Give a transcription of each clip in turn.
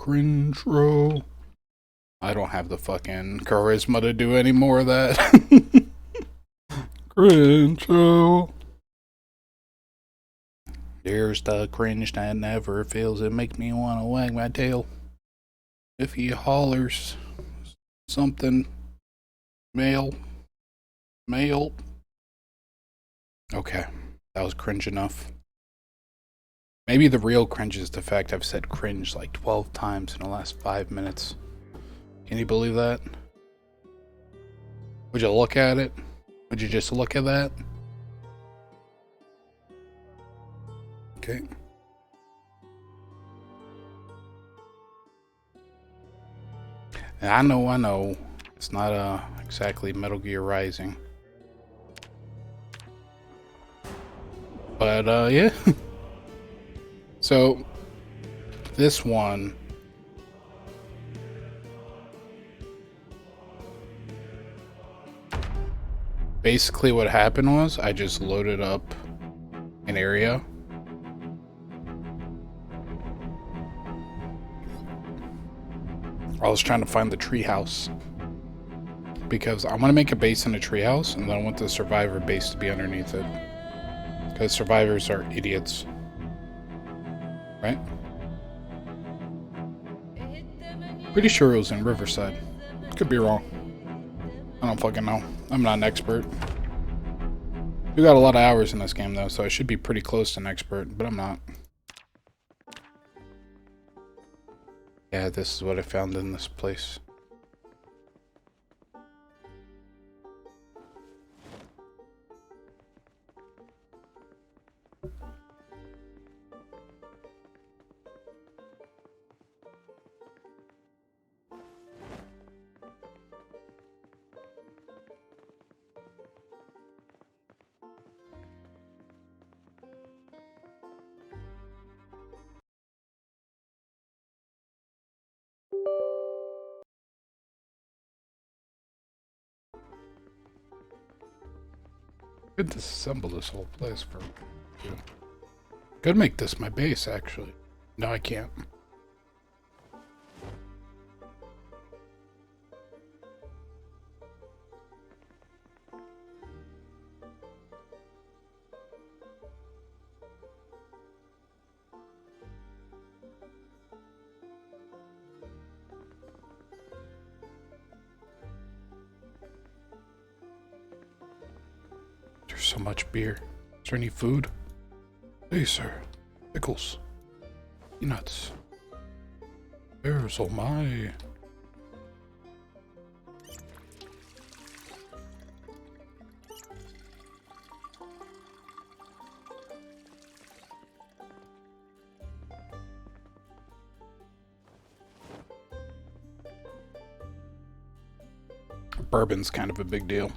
cringe roll. I don't have the fucking charisma to do any more of that. Cringe roll. There's the cringe that never fails. It makes me want to wag my tail. If he hollers something, male. Okay, that was cringe enough. Maybe the real cringe is the fact I've said cringe like 12 times in the last 5 minutes. Can you believe that? Would you look at it? Would you just look at that? Okay. I know. It's not exactly Metal Gear Rising. But yeah. So this one, basically what happened was I just loaded up an area. I was trying to find the treehouse because I want to make a base in a treehouse, and then I want the survivor base to be underneath it because survivors are idiots, right? Pretty sure it was in Riverside. Could be wrong. I don't fucking know. I'm not an expert. We got a lot of hours in this game though, so I should be pretty close to an expert, but I'm not. Yeah, this is what I found in this place. Could disassemble this whole place for you. Could make this my base, actually. No, I can't. There's so much beer. Is there any food? Hey, sir. Pickles. Peanuts. There's oh my. Bourbon's kind of a big deal.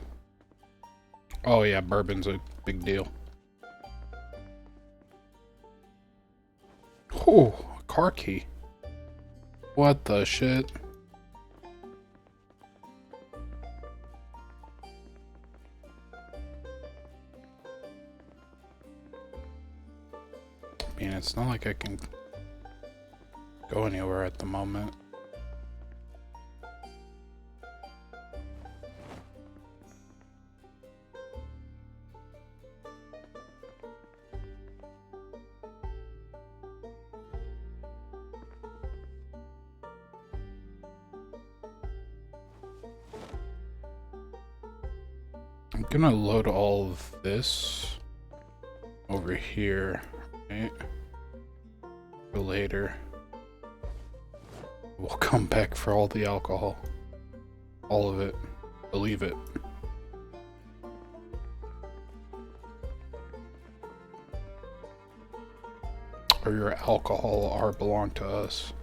Oh yeah, bourbon's a big deal. Oh, a car key. What the shit? I mean, it's not like I can go anywhere at the moment. I'm gonna load all of this over here, right? For later. We'll come back for all the alcohol. All of it. Believe it. Or your alcohol are belong to us.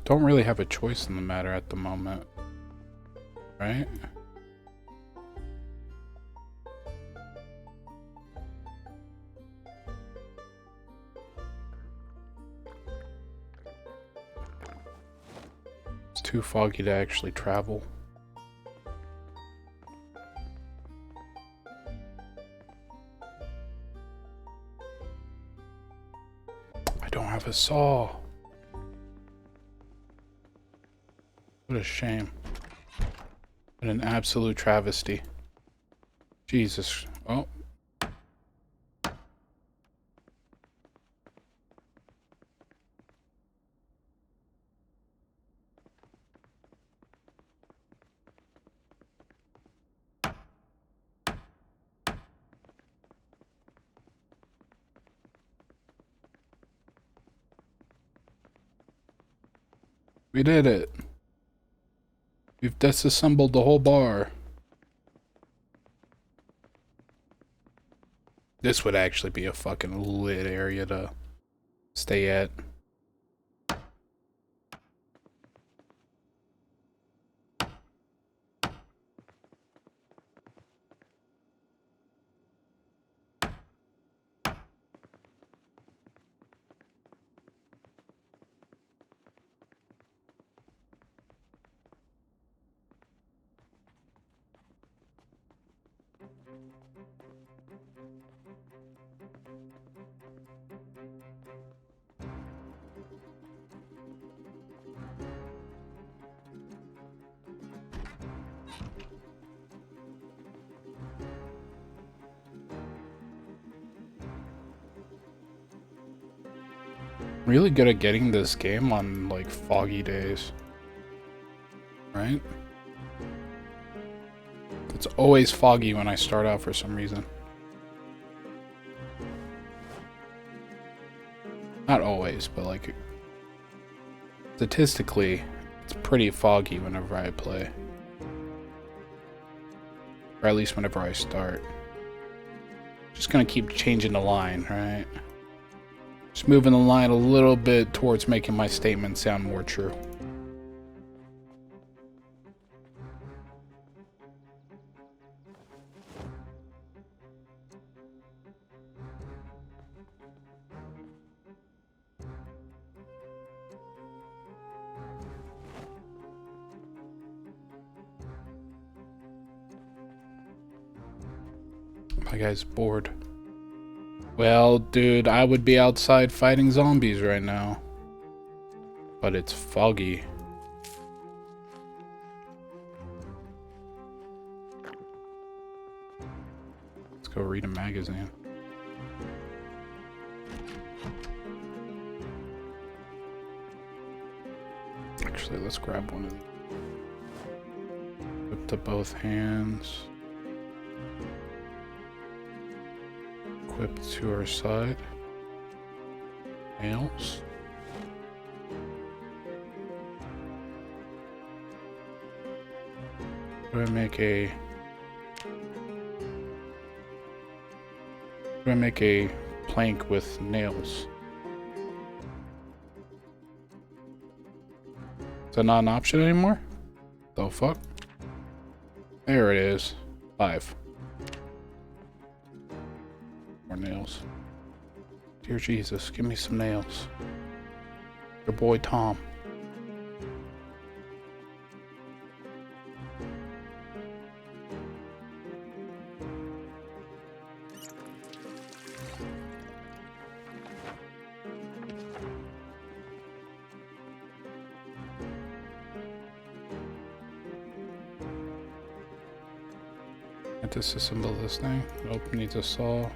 don't really have a choice in the matter at the moment, right? It's too foggy to actually travel. I don't have a saw. What a shame. What an absolute travesty. Jesus. Oh. We did it. We've disassembled the whole bar. This would actually be a fucking lit area to stay at. Really good at getting this game on like foggy days, right? It's always foggy when I start out for some reason. Not always, but like statistically, it's pretty foggy whenever I play. Or at least whenever I start. Just gonna keep changing the line, right? Just moving the line a little bit towards making my statement sound more true. My guy's bored. Well, dude, I would be outside fighting zombies right now. But it's foggy. Let's go read a magazine. Actually, let's grab one. Whip to both hands. Equip to our side. Nails. Do I make a plank with nails? Is that not an option anymore? The fuck? There it is. 5. More nails. Dear Jesus, give me some nails. Your boy Tom. I disassemble this thing. Nope, needs a saw.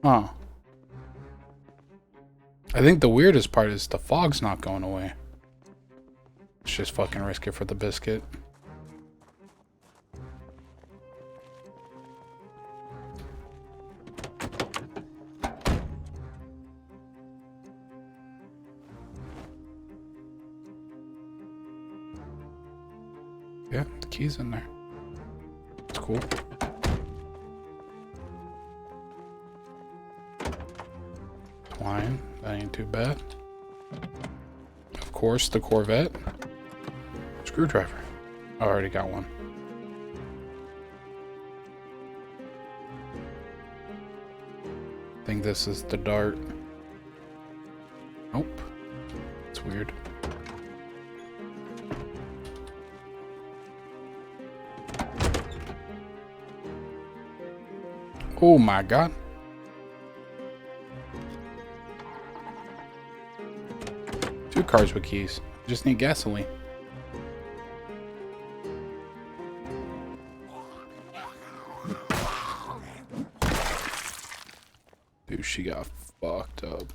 Huh. I think the weirdest part is the fog's not going away. Let's just fucking risk it for the biscuit. Yeah, the key's in there. It's cool. Decline. That ain't too bad. Of course, the Corvette. Screwdriver. I already got one. I think this is the dart. Nope. It's weird. Oh my god. Two cars with keys. Just need gasoline. Dude, she got fucked up.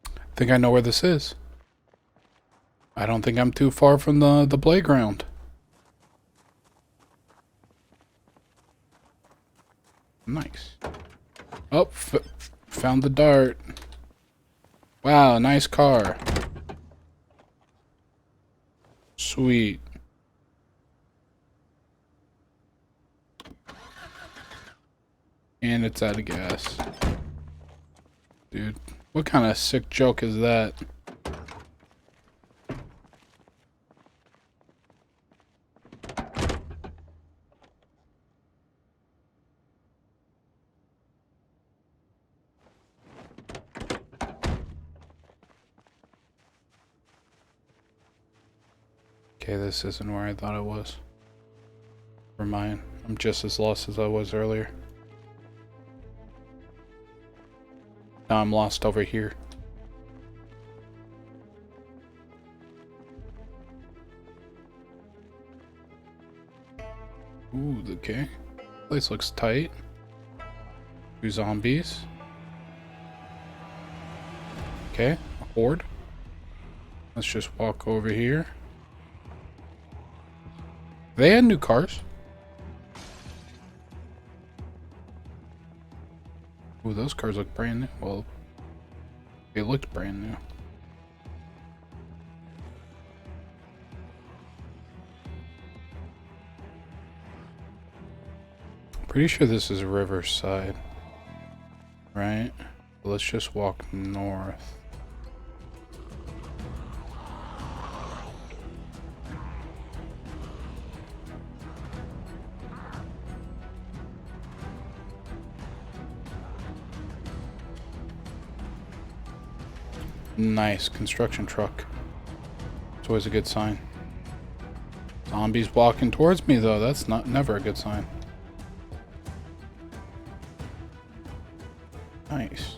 I think I know where this is. I don't think I'm too far from the playground. Nice. Oh, found the dart. Wow, nice car. Sweet. And it's out of gas. Dude, what kind of sick joke is that? Okay, this isn't where I thought it was. Never mind. I'm just as lost as I was earlier. Now I'm lost over here. Ooh, okay. Place looks tight. Two zombies. Okay, a horde. Let's just walk over here. They had new cars. Ooh, those cars look brand new. Well, they looked brand new. Pretty sure this is Riverside, right? Let's just walk north. Nice construction truck. It's always a good sign. Zombies walking towards me though. That's never a good sign. Nice.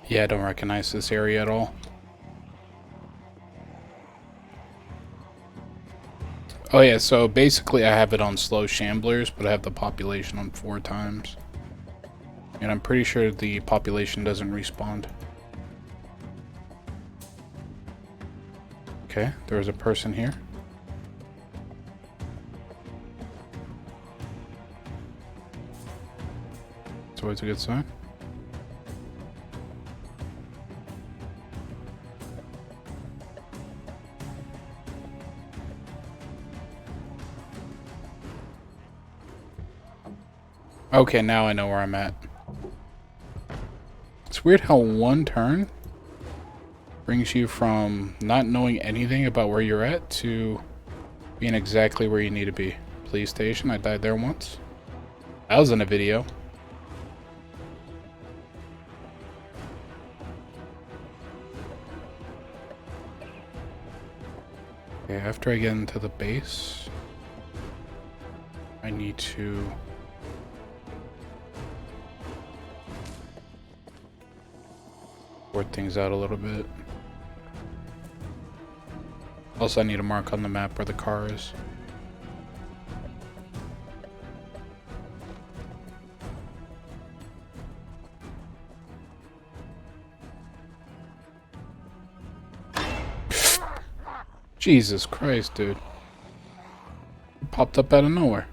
Yeah, I don't recognize this area at all. Oh yeah, so basically I have it on slow shamblers, but I have the population on 4 times. And I'm pretty sure the population doesn't respawn. Okay, there's a person here. It's always a good sign. Okay, now I know where I'm at. It's weird how one turn brings you from not knowing anything about where you're at to being exactly where you need to be. Police station, I died there once. That was in a video. Okay, after I get into the base, I need to sort things out a little bit. Also, I need a mark on the map where the car is. Jesus Christ, dude. It popped up out of nowhere.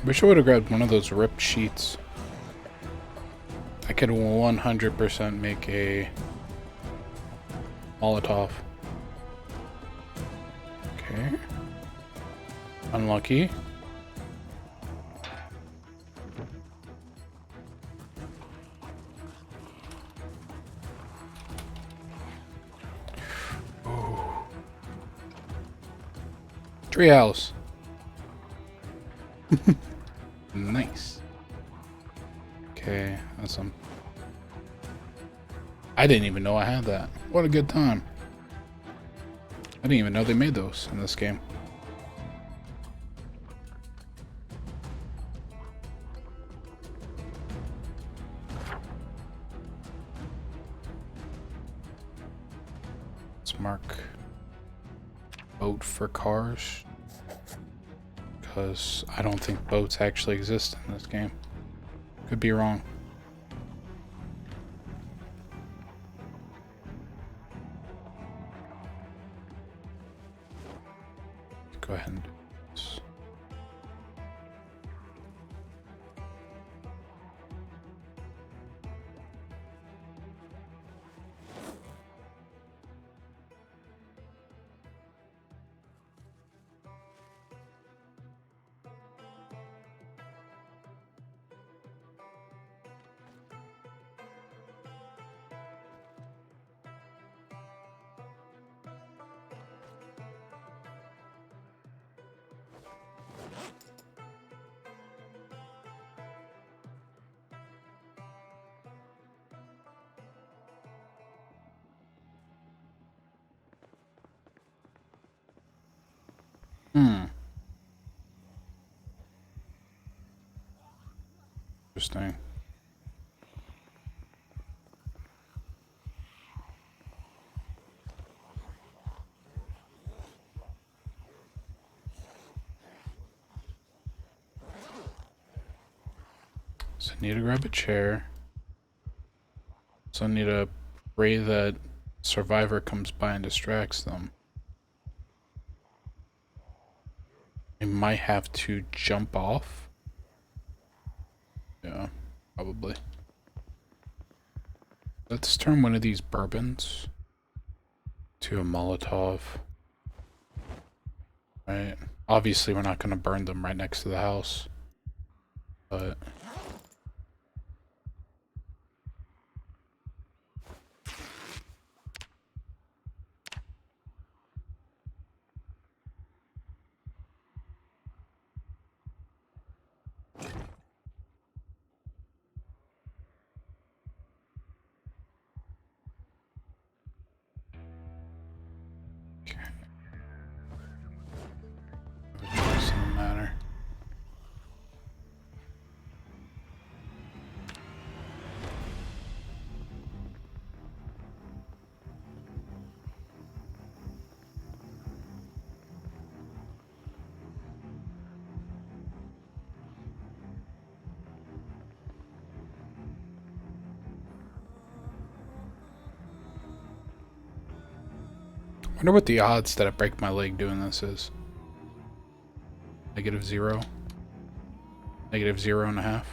Wish I would have grabbed one of those ripped sheets. I could 100% make a Molotov. Okay. Unlucky. Ooh. Treehouse. Nice. Okay, that's some. I didn't even know I had that. What a good time. I didn't even know they made those in this game. Let's mark boat for cars. Because I don't think boats actually exist in this game. Could be wrong. Go ahead and do this. Interesting. So I need to grab a chair. So I need to pray that survivor comes by and distracts them. I might have to jump off. Yeah, probably. Let's turn one of these bourbons to a Molotov. Right. Obviously, we're not going to burn them right next to the house. But... doesn't matter. I wonder what the odds that I break my leg doing this is. -0. -0.5.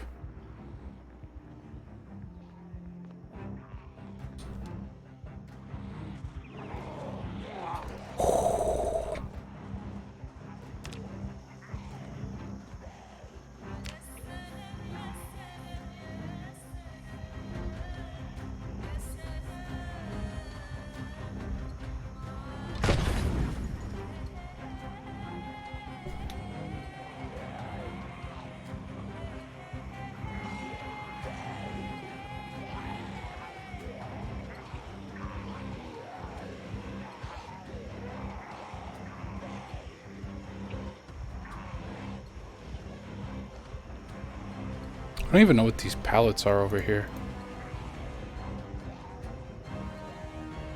I don't even know what these pallets are over here.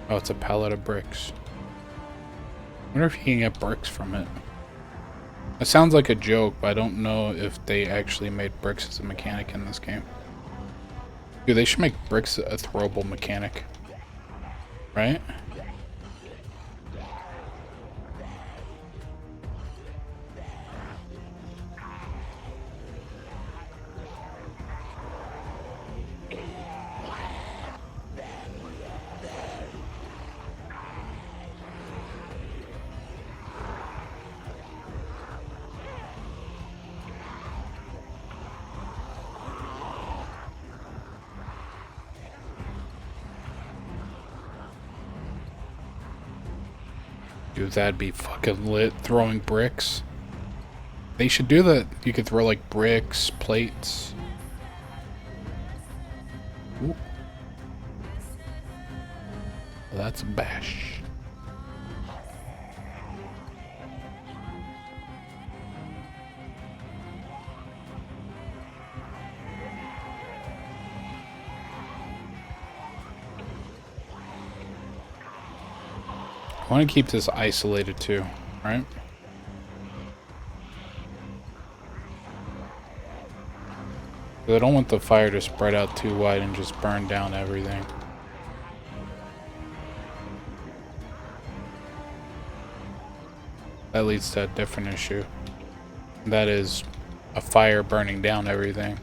Oh, it's a pallet of bricks. I wonder if you can get bricks from it. It sounds like a joke, but I don't know if they actually made bricks as a mechanic in this game. Dude, they should make bricks a throwable mechanic. Right? Dude, that'd be fucking lit, throwing bricks. They should do that. You could throw, like, bricks, plates. Ooh. Well, that's a bash. I want to keep this isolated too, right? I don't want the fire to spread out too wide and just burn down everything. That leads to a different issue. That is a fire burning down everything.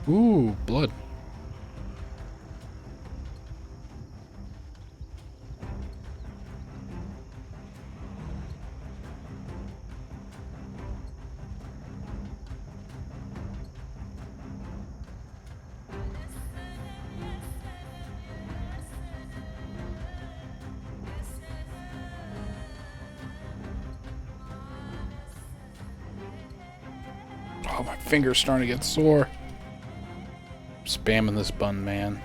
Ooh, blood. Oh, my finger's starting to get sore. Spamming this bun, man.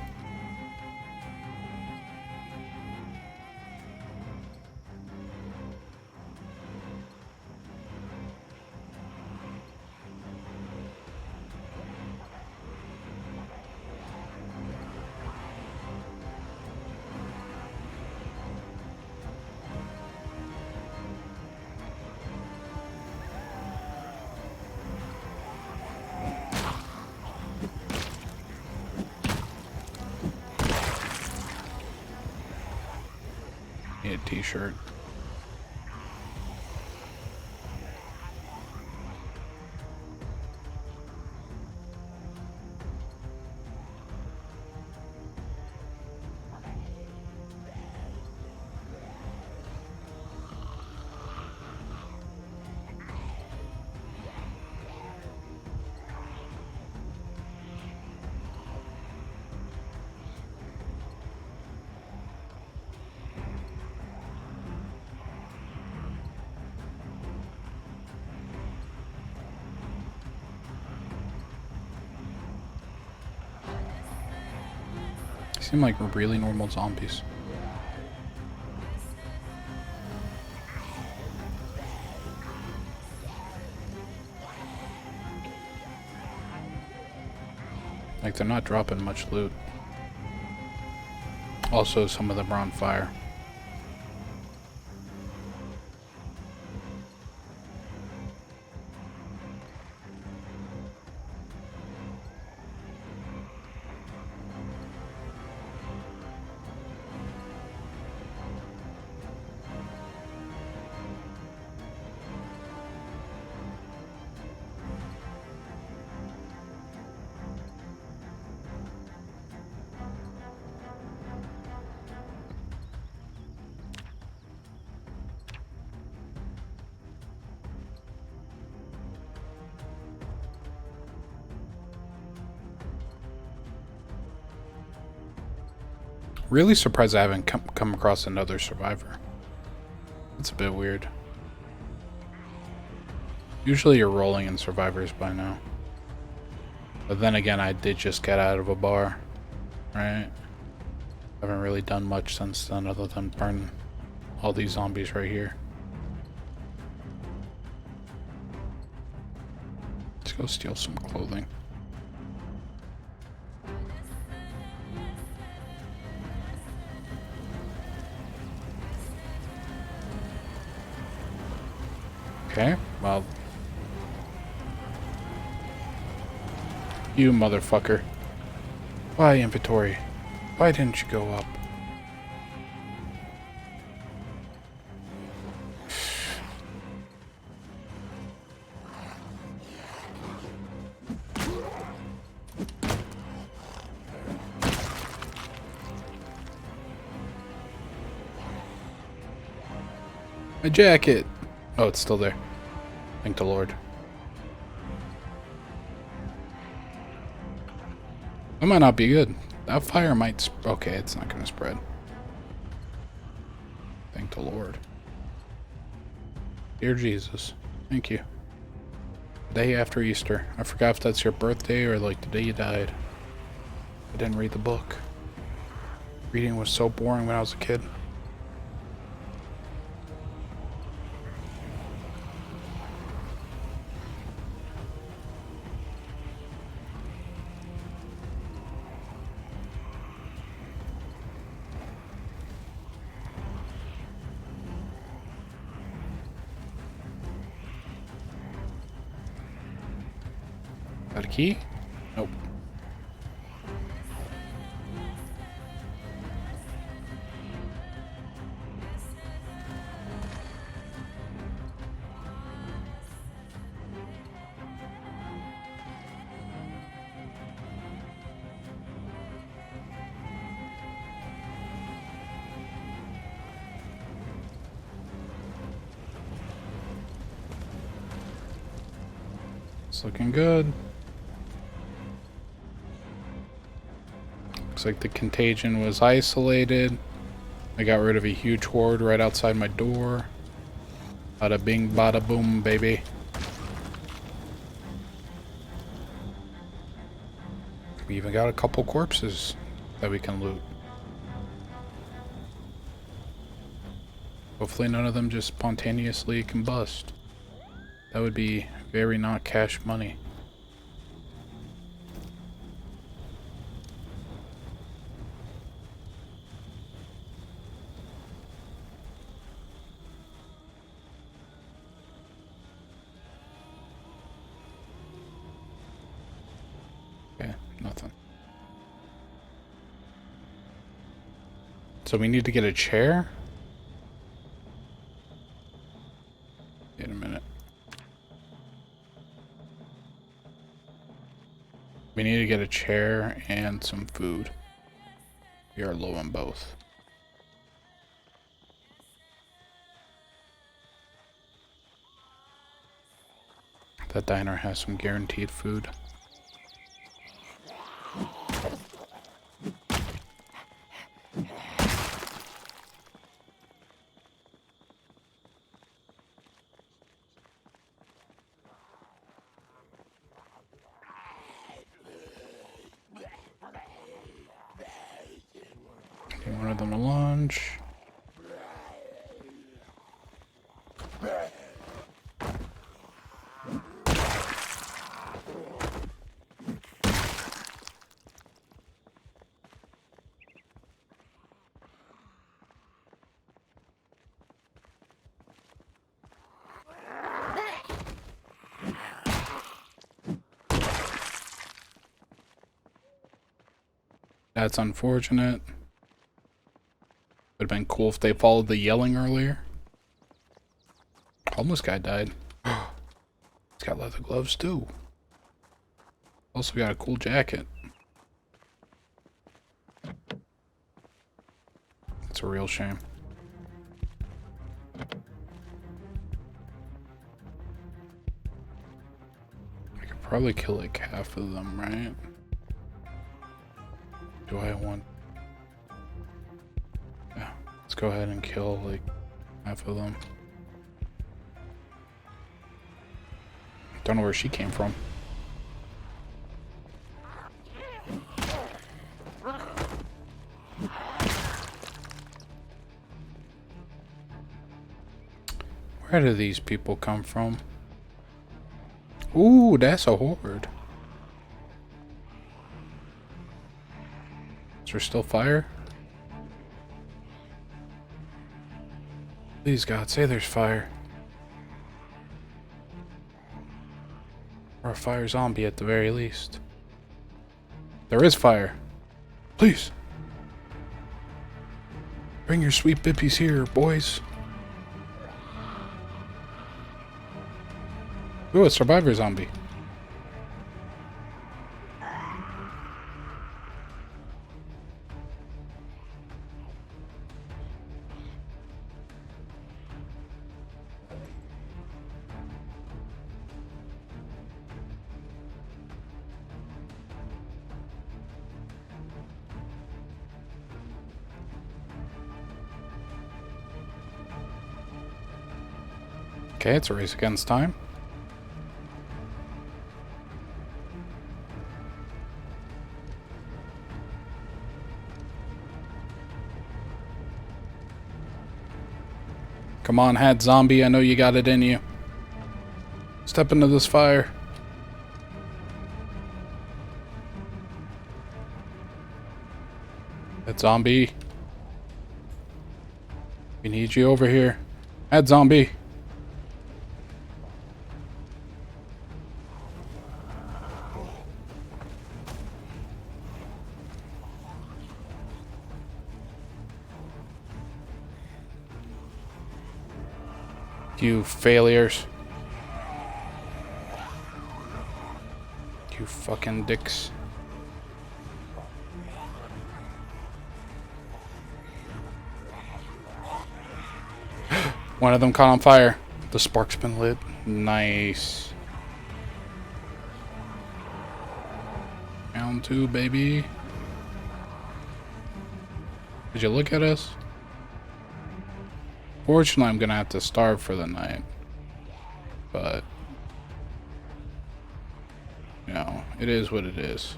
Need a t-shirt. Seem like really normal zombies. Like, they're not dropping much loot. Also, some of them are on fire. Really surprised I haven't come across another survivor. It's a bit weird. Usually you're rolling in survivors by now. But then again, I did just get out of a bar, right? Haven't really done much since then other than burn all these zombies right here. Let's go steal some clothing. Okay, well. You motherfucker. Why, inventory? Why didn't you go up? My jacket! Oh, it's still there. Thank the Lord. That might not be good. That fire might... Okay, it's not going to spread. Thank the Lord. Dear Jesus, thank you. Day after Easter. I forgot if that's your birthday or like the day you died. I didn't read the book. Reading was so boring when I was a kid. Got a key? Nope. It's looking good. Looks like the contagion was isolated. I got rid of a huge horde right outside my door. Bada bing, bada boom, baby. We even got a couple corpses that we can loot. Hopefully none of them just spontaneously combust. That would be very not cash money. Okay, nothing. So we need to get a chair? Wait a minute. We need to get a chair and some food. We are low on both. That diner has some guaranteed food. Give one of them a lunch. That's unfortunate. Would have been cool if they followed the yelling earlier. Homeless guy died. He's got leather gloves too. Also got a cool jacket. It's a real shame. I could probably kill like half of them, right? Do I want... go ahead and kill like half of them. Don't know where she came from. Where do these people come from? Ooh, that's a horde. Is there still fire? Please, God, say there's fire. Or a fire zombie at the very least. There is fire. Please. Bring your sweet bippies here, boys. Ooh, a survivor zombie. Okay, it's a race against time. Come on, hat zombie, I know you got it in you. Step into this fire. Hat zombie. We need you over here. Hat zombie. You failures. You fucking dicks. One of them caught on fire. The spark's been lit. Nice. Round 2, baby. Did you look at us? Fortunately, I'm gonna have to starve for the night. But, you know, it is what it is.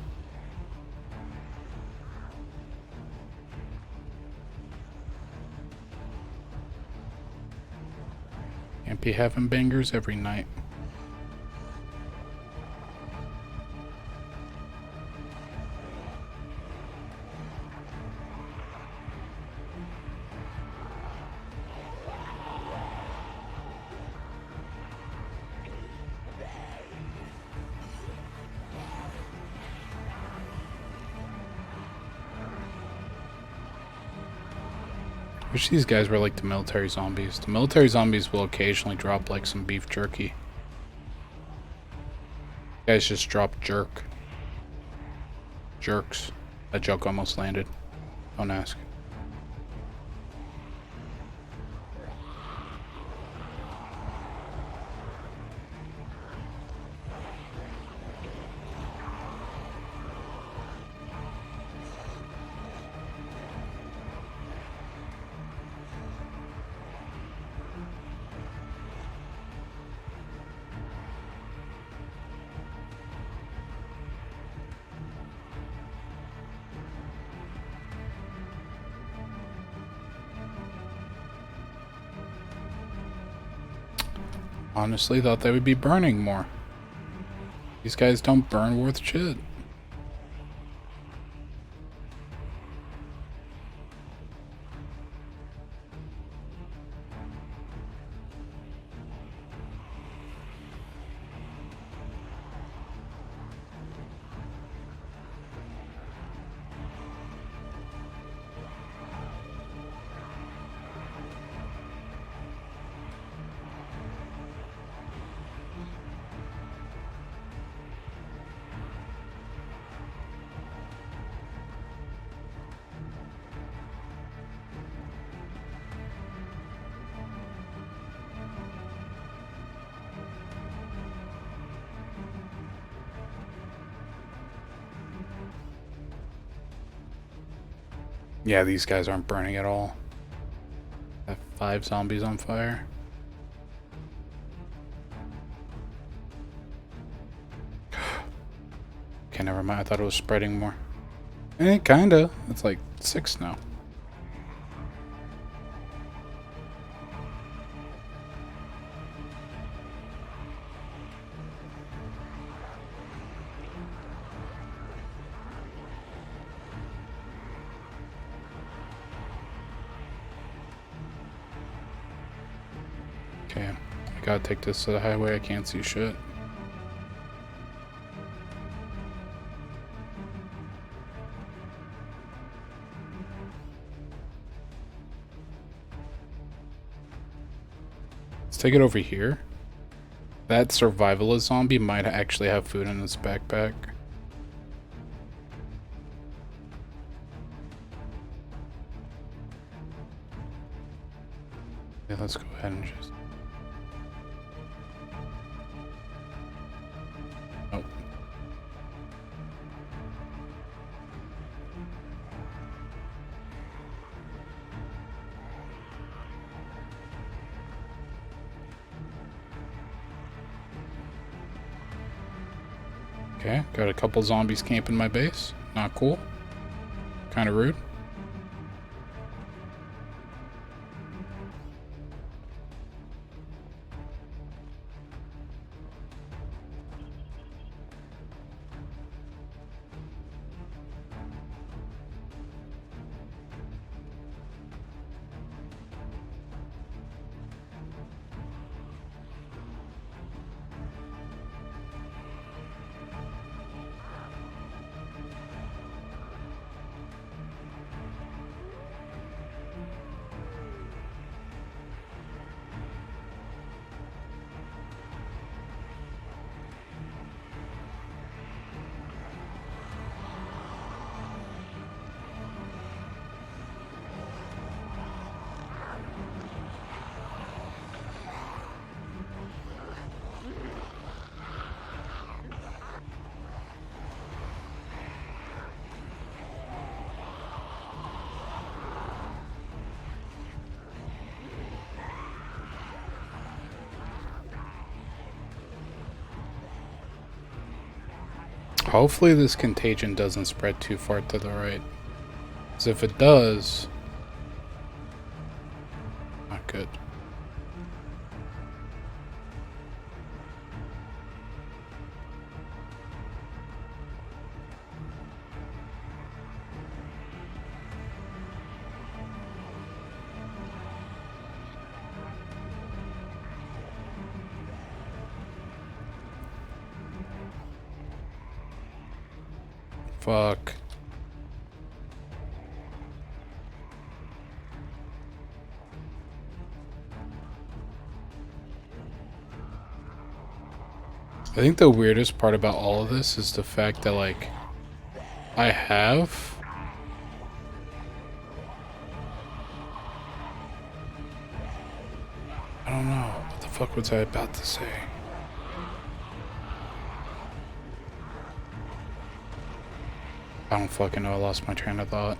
Can't be having bangers every night. Wish these guys were like the military zombies. The military zombies will occasionally drop like some beef jerky. You guys just drop jerk. Jerks. That joke almost landed. Don't ask. Honestly, thought they would be burning more. These guys don't burn worth shit. Yeah, these guys aren't burning at all. 5 zombies on fire. Okay, never mind. I thought it was spreading more. Eh, kinda. It's like 6 now. Okay, I gotta take this to the highway. I can't see shit. Let's take it over here. That survivalist zombie might actually have food in his backpack. Yeah, let's go ahead and just... Oh. Okay, got a couple zombies camping my base. Not cool. Kind of rude. Hopefully this contagion doesn't spread too far to the right. Because if it does... Not good. Fuck. I think the weirdest part about all of this is the fact that, like, I have... I don't know. What the fuck was I about to say? I don't fucking know. I lost my train of thought.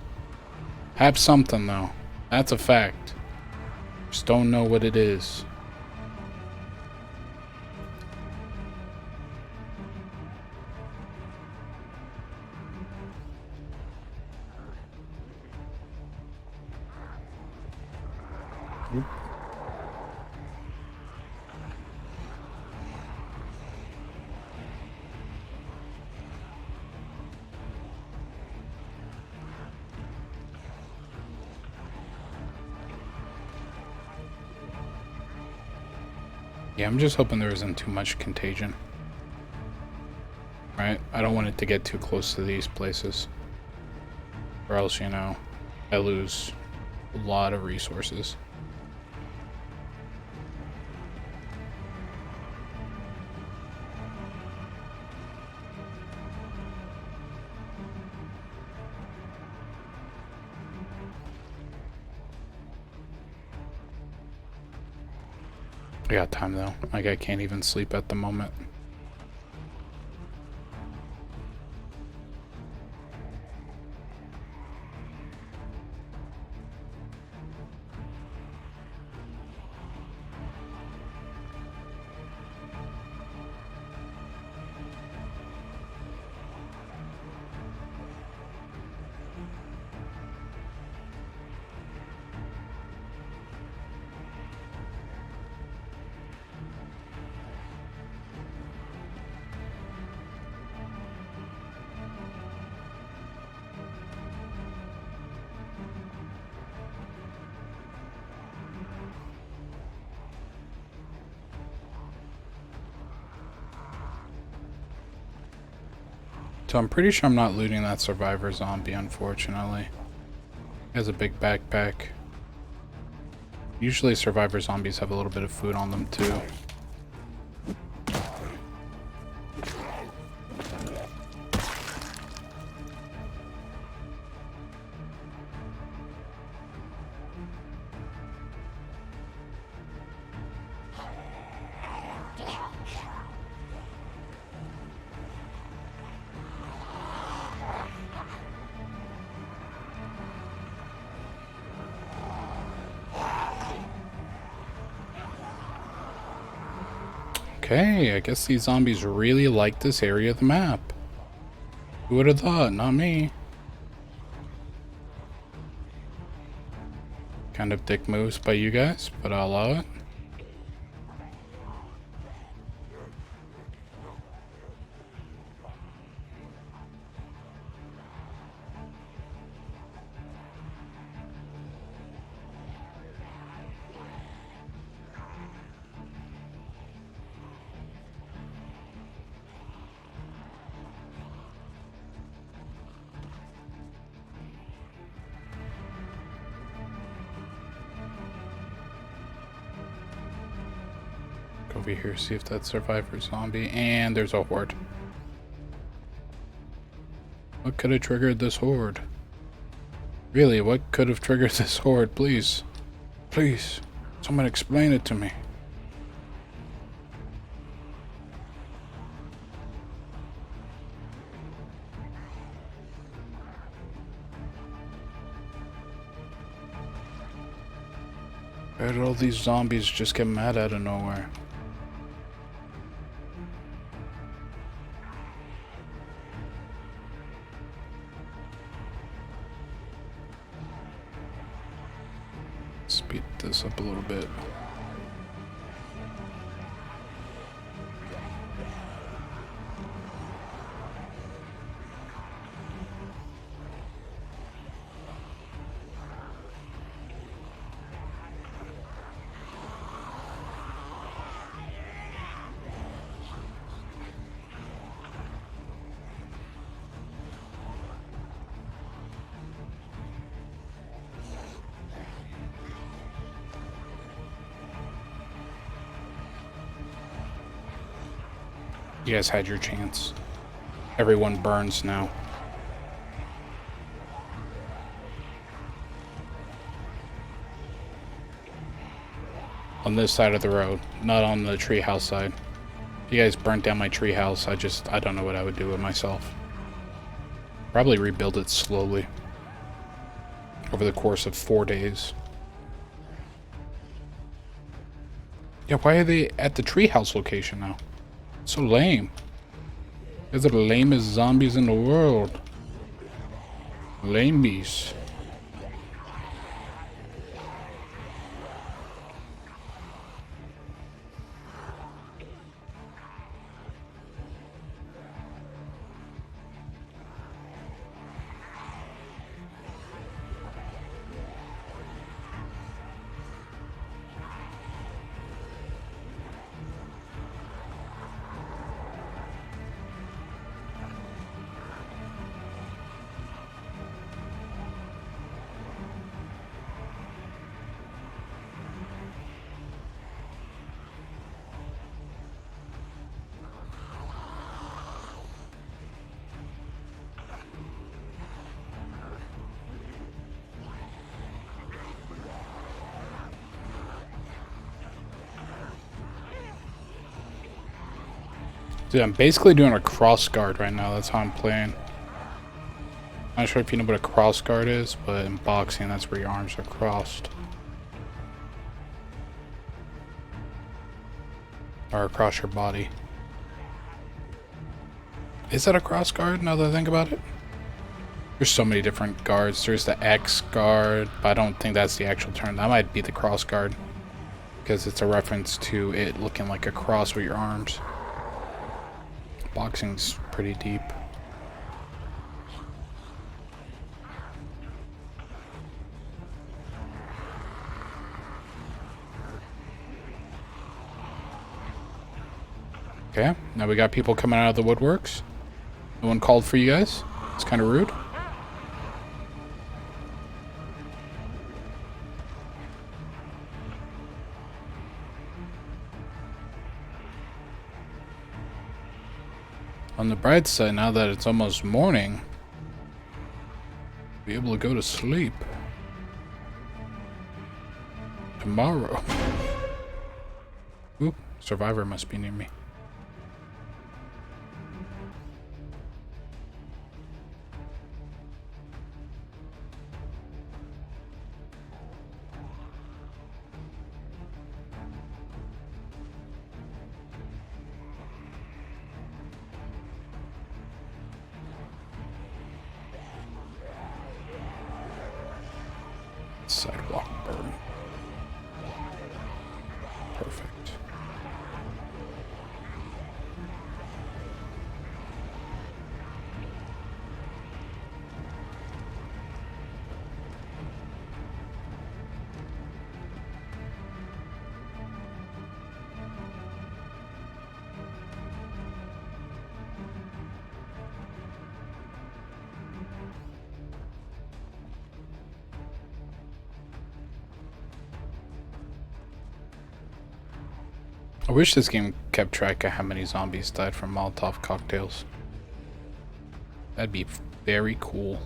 Have something, though. That's a fact. Just don't know what it is. Oop. Yeah, I'm just hoping there isn't too much contagion. Right? I don't want it to get too close to these places. Or else, you know, I lose a lot of resources. I got time though. Like, I can't even sleep at the moment. So I'm pretty sure I'm not looting that survivor zombie, unfortunately. He has a big backpack. Usually survivor zombies have a little bit of food on them too. Okay, I guess these zombies really like this area of the map. Who would have thought? Not me. Kind of dick moves by you guys, but I'll allow it. Over here, see if that's survivor zombie, and there's a horde. What could have triggered this horde? Really, what could have triggered this horde? Please, please, someone explain it to me. Where did all these zombies just get mad out of nowhere? Speed this up a little bit. You guys had your chance. Everyone burns now. On this side of the road, not on the treehouse side. If you guys burnt down my treehouse, I don't know what I would do with myself. Probably rebuild it slowly. Over the course of 4 days. Yeah, why are they at the treehouse location now? So lame. These are the lamest zombies in the world. Lamebees. Dude, I'm basically doing a cross guard right now. That's how I'm playing. I'm not sure if you know what a cross guard is, but in boxing, that's where your arms are crossed. Or across your body. Is that a cross guard now that I think about it? There's so many different guards. There's the X guard, but I don't think that's the actual term. That might be the cross guard. Because it's a reference to it looking like a cross with your arms. Boxing's pretty deep. Okay, now we got people coming out of the woodworks. No one called for you guys? It's kind of rude. On the bright side, now that it's almost morning, I'll be able to go to sleep tomorrow. Oop, survivor must be near me. Sidewalk burn. Perfect. I wish this game kept track of how many zombies died from Molotov cocktails. That'd be very cool.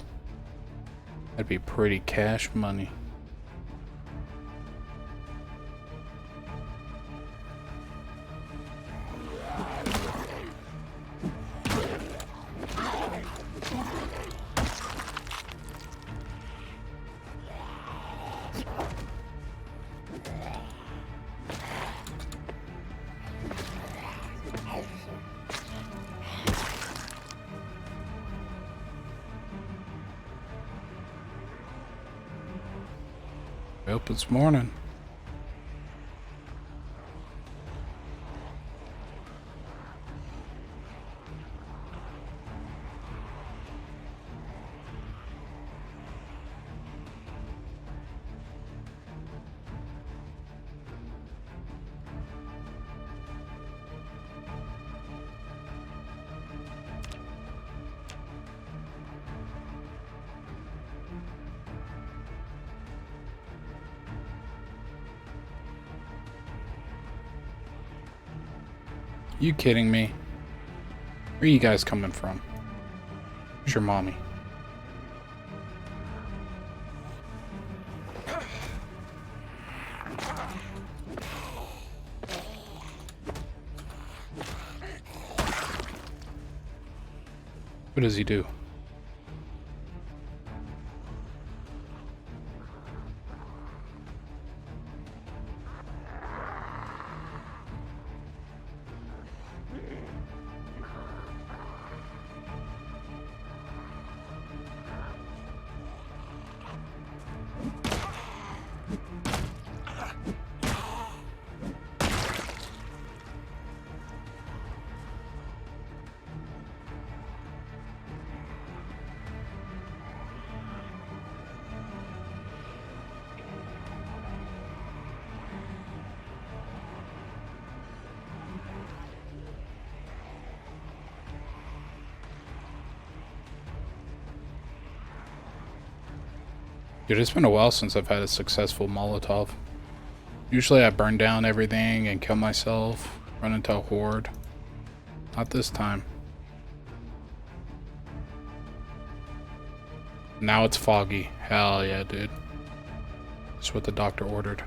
That'd be pretty cash money. I hope it's morning. You kidding me? Where are you guys coming from? Where's your mommy? What does he do? Dude, it's been a while since I've had a successful Molotov. Usually I burn down everything and kill myself, run into a horde. Not this time. Now it's foggy. Hell yeah, dude. That's what the doctor ordered.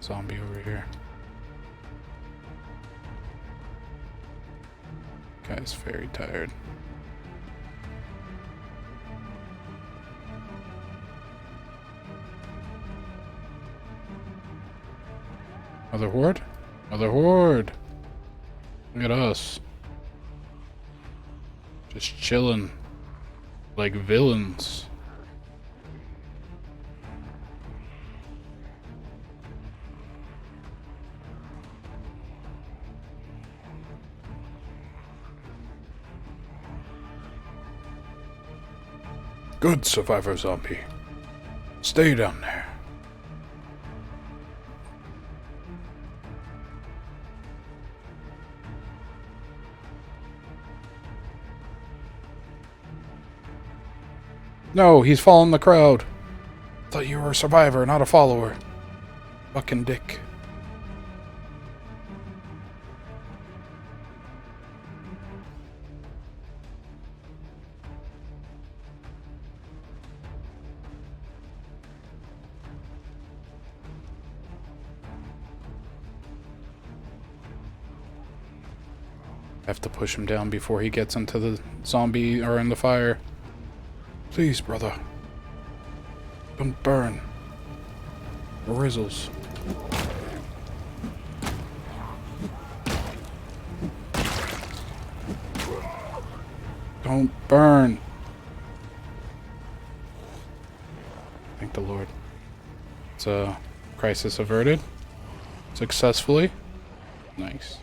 Zombie over here. Guy's very tired. Another horde? Another horde! Look at us. Just chilling. Like villains. Good, Survivor Zombie. Stay down there. No, he's following the crowd. Thought you were a survivor, not a follower. Fucking dick. I have to push him down before he gets into the zombie or in the fire. Please, brother. Don't burn. Rizzles. Don't burn. Thank the Lord. It's a crisis averted. Successfully. Nice.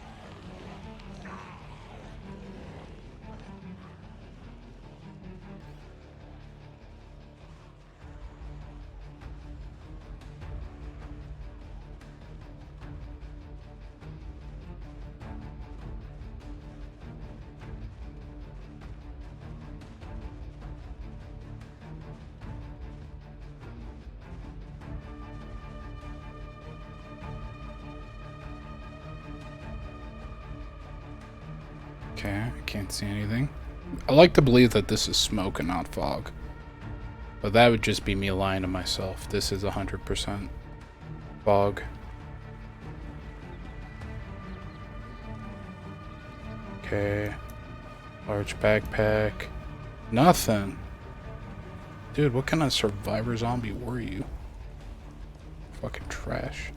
Okay, I can't see anything. I like to believe that this is smoke and not fog. But that would just be me lying to myself. This is 100% fog. Okay. Large backpack. Nothing. Dude, what kind of survivor zombie were you? Fucking trash.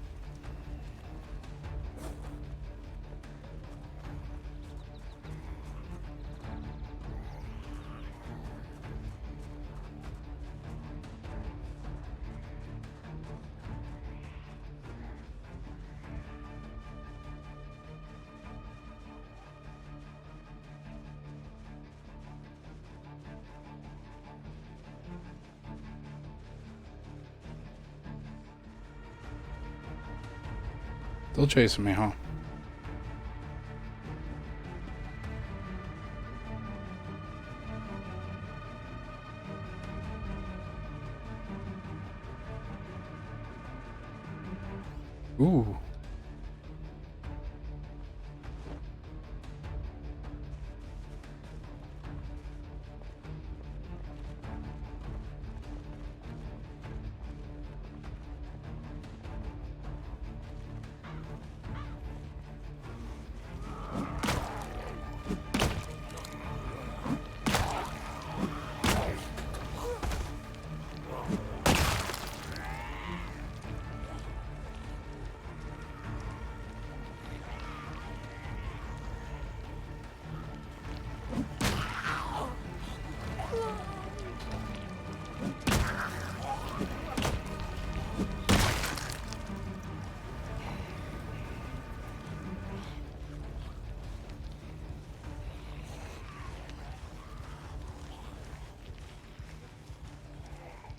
Still chasing me, huh? Ooh.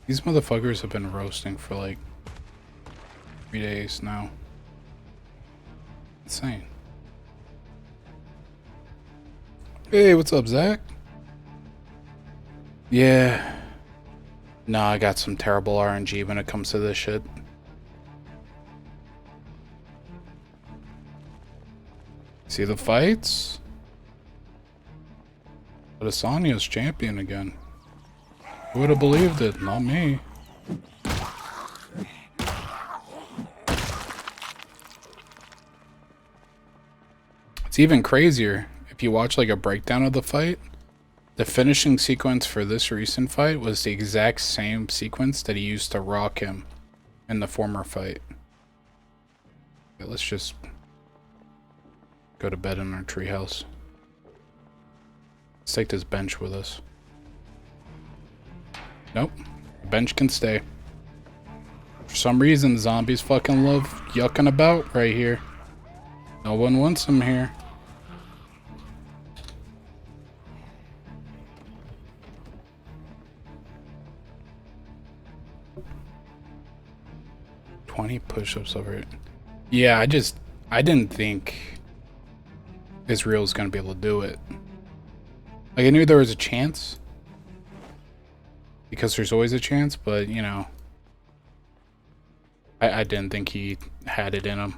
These motherfuckers have been roasting for like 3 days now. Insane. Hey, what's up, Zach? Yeah. Nah, I got some terrible RNG when it comes to this shit. See the fights? But Asania's champion again. Who would have believed it? Not me. It's even crazier. If you watch like a breakdown of the fight, the finishing sequence for this recent fight was the exact same sequence that he used to rock him in the former fight. Okay, let's just go to bed in our treehouse. Let's take this bench with us. Nope. The bench can stay. For some reason, zombies fucking love yucking about right here. No one wants them here. Push-ups over it. Yeah, I didn't think Israel was gonna be able to do it. Like, I knew there was a chance. because there's always a chance, but you know, I didn't think he had it in him.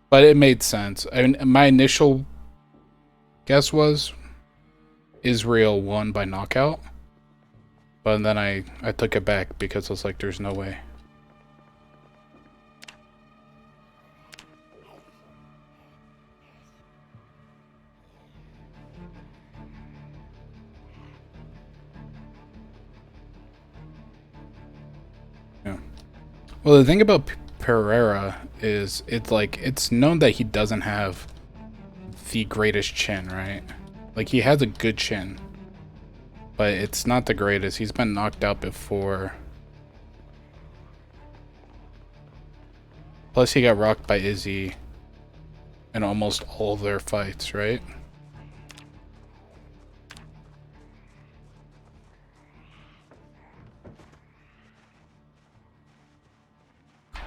But it made sense. I mean, my initial guess was Israel won by knockout. But then I took it back because I was like, there's no way. Yeah. Well, the thing about Pereira is it's known that he doesn't have the greatest chin, right? Like, he has a good chin, but it's not the greatest. He's been knocked out before. Plus, he got rocked by Izzy in almost all of their fights, right?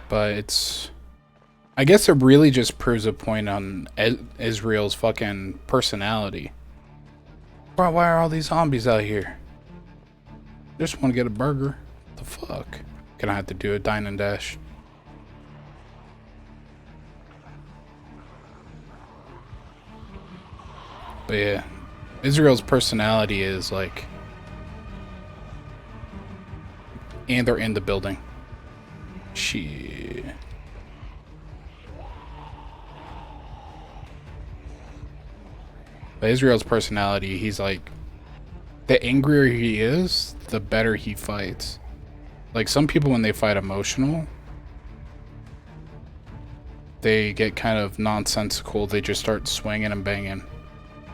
But it's... I guess it really just proves a point on Israel's fucking personality. Bro, why are all these zombies out here? Just want to get a burger. What the fuck? Gonna have to do a dine and dash. But yeah, Israel's personality is like... And they're in the building. Shit. But Israel's personality, he's like... The angrier he is, the better he fights. Like, some people when they fight emotional, they get kind of nonsensical. They just start swinging and banging.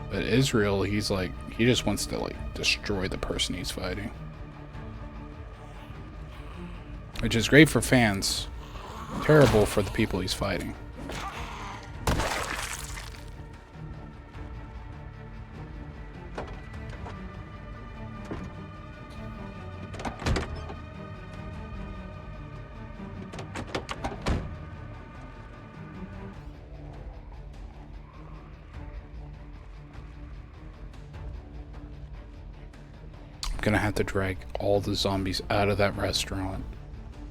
But Israel, he's like, he just wants to like destroy the person he's fighting. Which is great for fans. Terrible for the people he's fighting. Gonna have to drag all the zombies out of that restaurant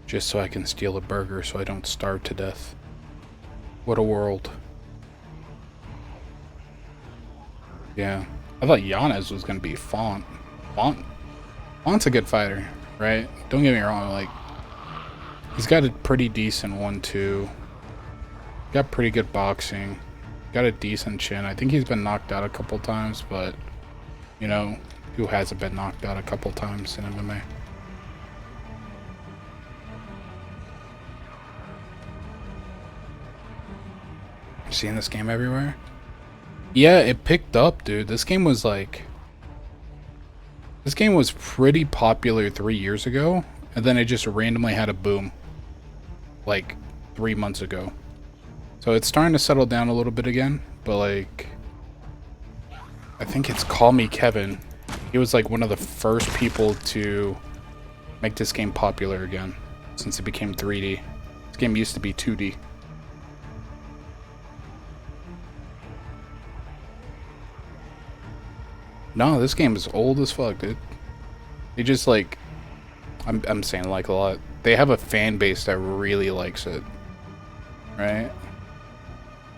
just so I can steal a burger so I don't starve to death. What a world. Yeah. I thought Yanez was gonna be Font. Font's a good fighter, right? Don't get me wrong, like, he's got a pretty decent 1-2. Got pretty good boxing. Got a decent chin. I think he's been knocked out a couple times, but you know, who hasn't been knocked out a couple times in MMA? Seeing this game everywhere? Yeah, it picked up, dude. This game was like... This game was pretty popular 3 years ago, and then it just randomly had a boom. Like, 3 months ago. So it's starting to settle down a little bit again, but like... I think it's Call Me Kevin. He was like one of the first people to make this game popular again since it became 3D. This game used to be 2D. No, this game is old as fuck, dude. They just like... I'm saying like a lot. They have a fan base that really likes it. Right?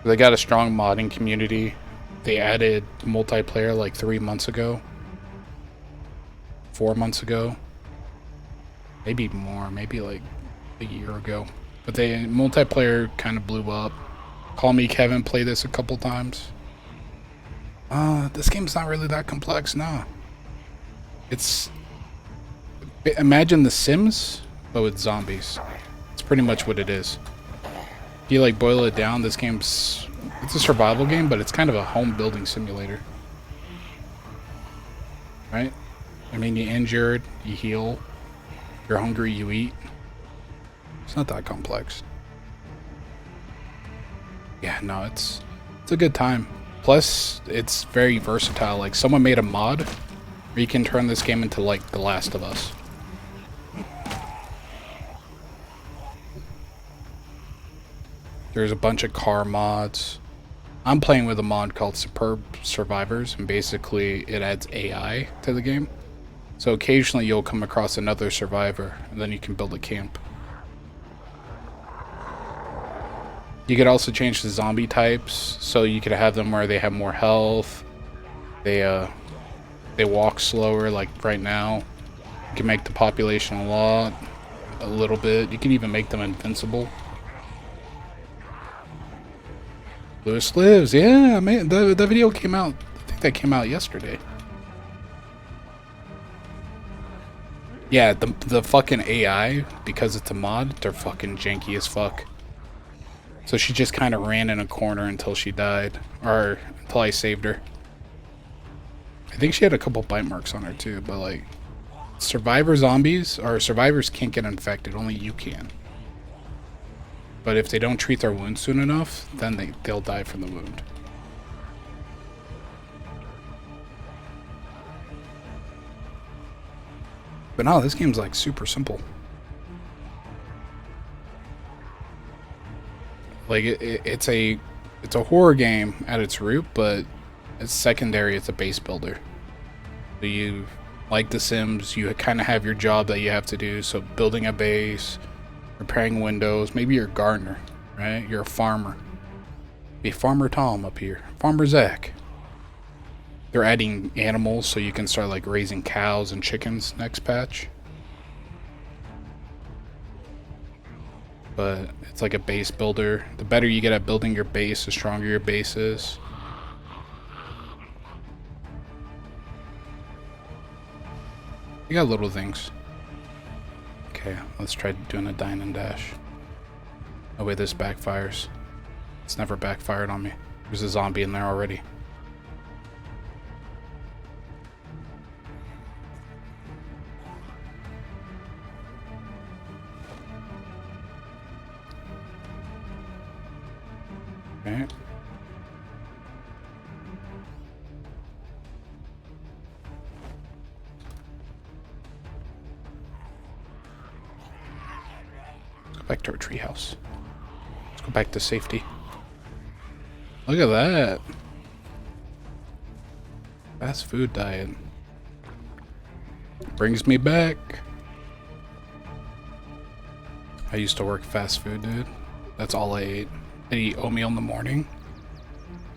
They got a strong modding community. They added multiplayer like 3 months ago. 4 months ago. Maybe more. Maybe like a year ago. But multiplayer kind of blew up. Call Me Kevin played this a couple times. This game's not really that complex, nah. It's... Imagine The Sims, but with zombies. It's pretty much what it is. If you like boil it down, this game's... It's a survival game, but it's kind of a home building simulator. Right? I mean, you're injured, you heal. You're hungry, you eat. It's not that complex. Yeah, no, it's a good time. Plus, it's very versatile. Like, someone made a mod where you can turn this game into, like, The Last of Us. There's a bunch of car mods. I'm playing with a mod called Superb Survivors, and basically it adds AI to the game. So occasionally you'll come across another survivor, and then you can build a camp. You could also change the zombie types, so you could have them where they have more health. They walk slower, like right now. You can make the population a little bit. You can even make them invincible. Lewis Lives, yeah, man, the video came out. I think that came out yesterday. Yeah, the fucking AI, because it's a mod, they're fucking janky as fuck. So she just kind of ran in a corner until she died, or until I saved her. I think she had a couple bite marks on her too, but like, survivor zombies, or survivors can't get infected, only you can. But if they don't treat their wound soon enough, then they'll die from the wound. But no, this game's like super simple. Like it's a horror game at its root, but it's secondary. It's a base builder. So you, like The Sims, you kind of have your job that you have to do. So building a base, repairing windows. Maybe you're a gardener, right? You're a farmer. Be Farmer Tom up here. Farmer Zach. They're adding animals so you can start like raising cows and chickens next patch. But it's like a base builder. The better you get at building your base, the stronger your base is. You got little things. Okay, let's try doing a dine and dash. Oh wait, this backfires. It's never backfired on me. There's a zombie in there already. Okay. Let's go back to our treehouse. Let's go back to safety. Look at that. Fast food diet. Brings me back. I used to work fast food, dude. That's all I ate. I'd eat oatmeal in the morning.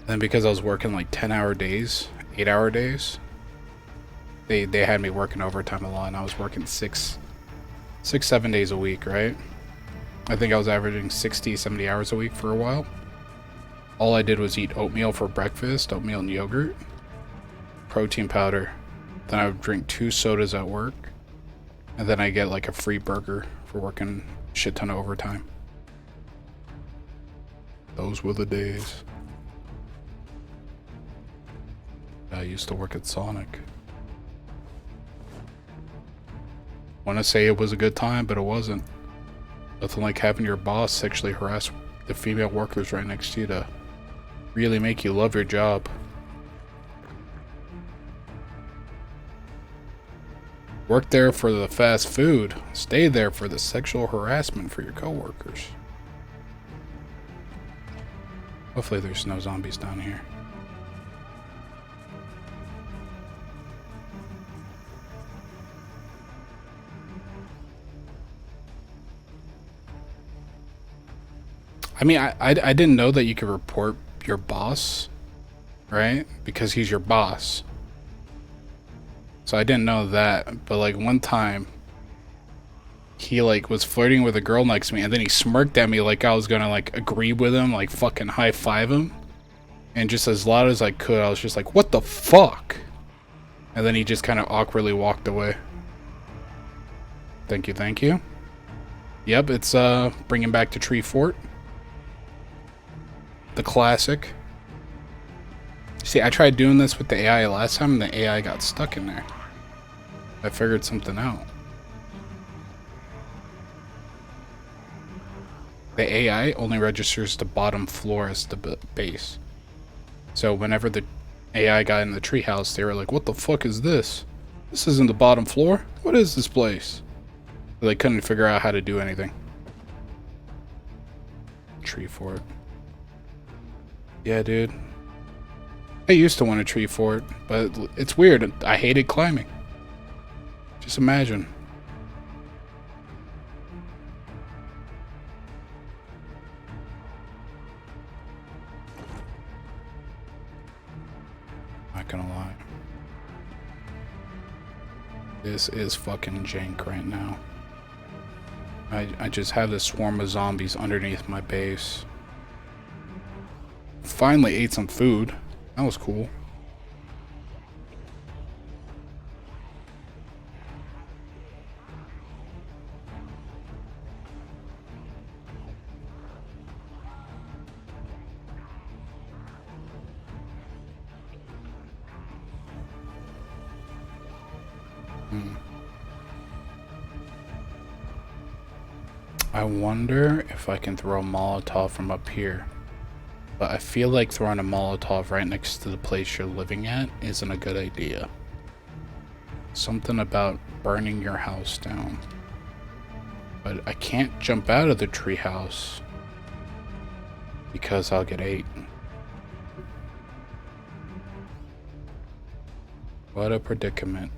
Then because I was working like 10-hour days, 8-hour days, they had me working overtime a lot, and I was working 7 days a week, right? I think I was averaging 60, 70 hours a week for a while. All I did was eat oatmeal for breakfast, oatmeal and yogurt, protein powder. Then I would drink 2 sodas at work, and then I get like a free burger for working a shit ton of overtime. Those were the days. I used to work at Sonic. Want to say it was a good time, but it wasn't. Nothing like having your boss sexually harass the female workers right next to you to really make you love your job. Work there for the fast food. Stay there for the sexual harassment for your coworkers. Hopefully there's no zombies down here. I mean, I didn't know that you could report your boss, right? Because he's your boss. So I didn't know that. But like one time, he like was flirting with a girl next to me, and then he smirked at me like I was gonna like agree with him, like fucking high five him. And just as loud as I could, I was just like, what the fuck? And then he just kind of awkwardly walked away. Thank you, thank you. Yep, it's bringing back to Tree Fort. The classic. See, I tried doing this with the AI last time, and the AI got stuck in there. I figured something out. The AI only registers the bottom floor as the base. So whenever the AI got in the treehouse, they were like, what the fuck is this? This isn't the bottom floor. What is this place? So they couldn't figure out how to do anything. Tree Fort. Yeah, dude. I used to want a Tree Fort, but it's weird. I hated climbing. Just imagine. Not gonna lie. This is fucking jank right now. I just have this swarm of zombies underneath my base. Finally ate some food. That was cool. I wonder if I can throw a Molotov from up here. But I feel like throwing a Molotov right next to the place you're living at isn't a good idea. Something about burning your house down. But I can't jump out of the treehouse because I'll get ate. What a predicament.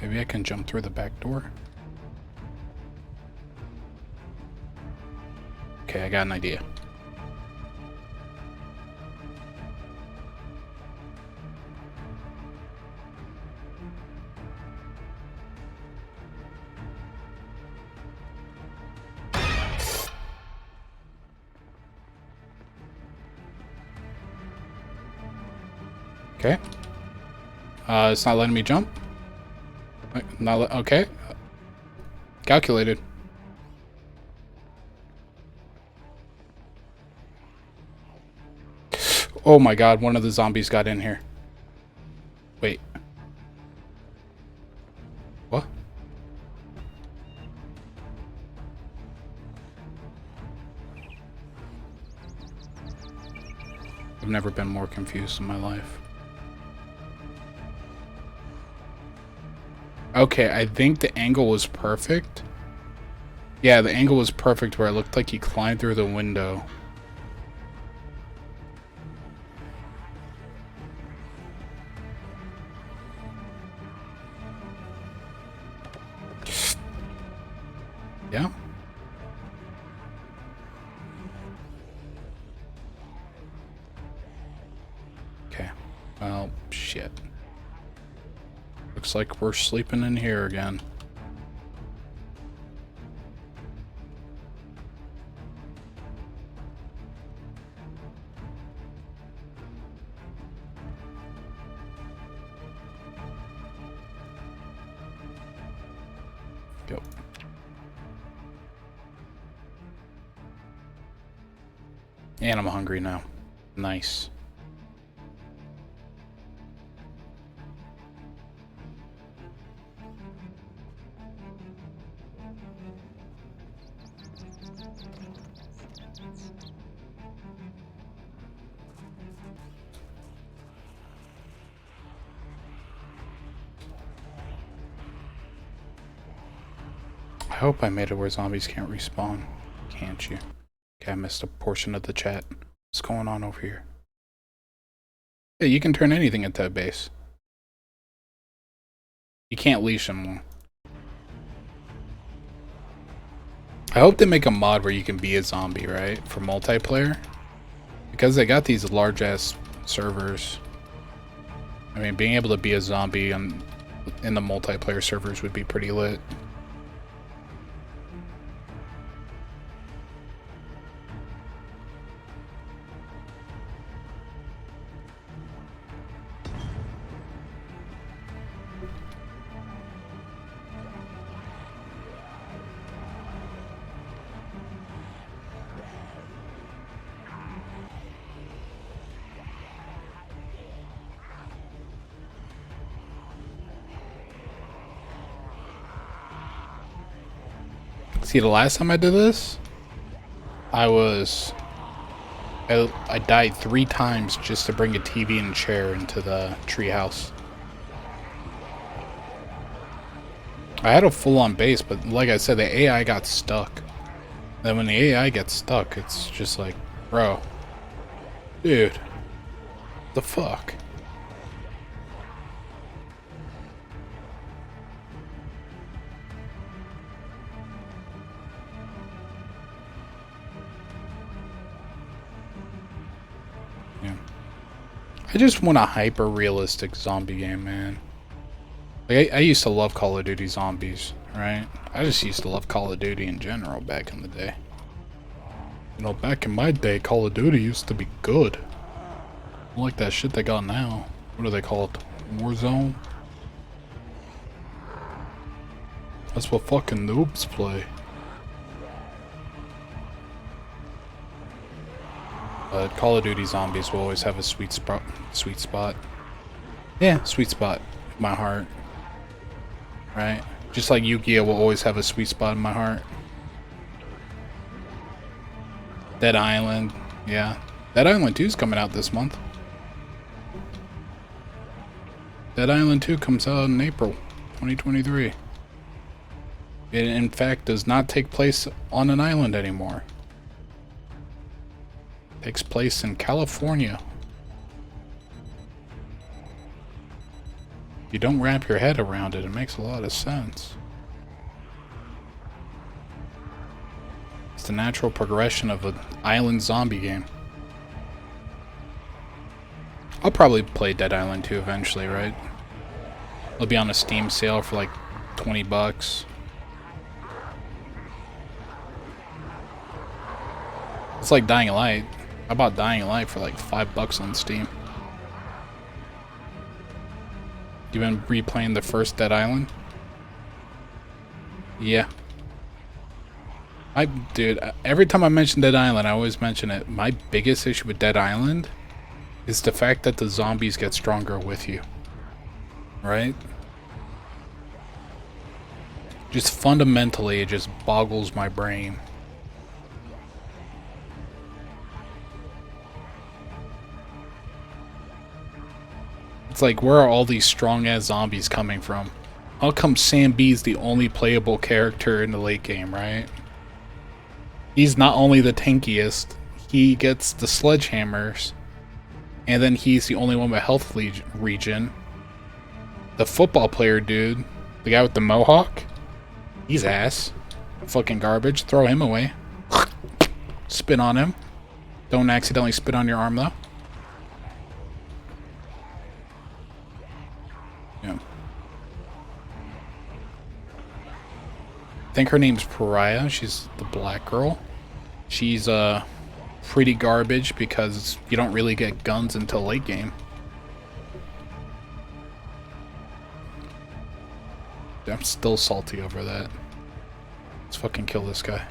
Maybe I can jump through the back door. Okay, I got an idea. Okay. It's not letting me jump. Okay. Calculated. Oh my god, one of the zombies got in here. Wait. What? I've never been more confused in my life. Okay, I think the angle was perfect. Yeah, the angle was perfect where it looked like he climbed through the window. Yeah. Okay. Well, shit. Looks like we're sleeping in here again. Go. And I'm hungry now. Nice. I hope I made it where zombies can't respawn. Can't you? Okay, I missed a portion of the chat. What's going on over here? Yeah, you can turn anything into a base. You can't leash them though. I hope they make a mod where you can be a zombie, right? For multiplayer. Because they got these large ass servers. I mean, being able to be a zombie in the multiplayer servers would be pretty lit. See, the last time I did this, I died 3 times just to bring a TV and chair into the treehouse. I had a full-on base, but like I said, the AI got stuck. Then when the AI gets stuck, it's just like, bro, dude, the fuck? Yeah. I just want a hyper-realistic zombie game, man. Like, I used to love Call of Duty Zombies, right? I just used to love Call of Duty in general back in the day. You know, back in my day, Call of Duty used to be good. I like that shit they got now. What do they call it? Warzone? That's what fucking noobs play. But Call of Duty Zombies will always have a sweet spot. Sweet spot. Yeah, sweet spot in my heart. Right? Just like Yu-Gi-Oh will always have a sweet spot in my heart. Dead Island. Yeah. Dead Island 2 is coming out this month. Dead Island 2 comes out in April 2023. It, in fact, does not take place on an island anymore. It takes place in California. You don't wrap your head around it, it makes a lot of sense. It's the natural progression of an island zombie game. I'll probably play Dead Island 2 eventually, right? It'll be on a Steam sale for like 20 bucks. It's like Dying Light. I bought Dying Light for like $5 on Steam. You been replaying the first Dead Island? Yeah. Dude, every time I mention Dead Island, I always mention it. My biggest issue with Dead Island is the fact that the zombies get stronger with you. Right? Just fundamentally, it just boggles my brain. It's like, where are all these strong-ass zombies coming from? How come Sam B's the only playable character in the late game, right? He's not only the tankiest, he gets the sledgehammers, and then he's the only one with health regen. The football player dude, the guy with the mohawk, he's ass. Fucking garbage. Throw him away. Spit on him. Don't accidentally spit on your arm, though. Yeah. I think her name's Pariah. She's the black girl. She's pretty garbage because you don't really get guns until late game. I'm still salty over that. Let's fucking kill this guy.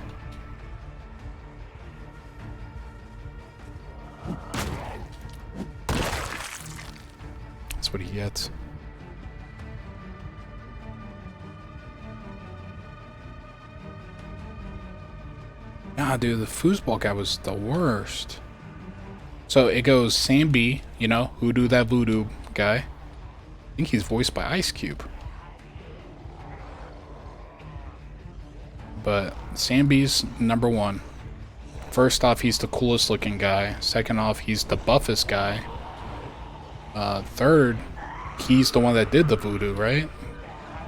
That's what he gets. Nah, dude, the foosball guy was the worst. So it goes Sam B, you know, Hoodoo that voodoo guy. I think he's voiced by Ice Cube. But Sam B's number one. First off, he's the coolest looking guy. Second off, he's the buffest guy. Third, he's the one that did the voodoo, right?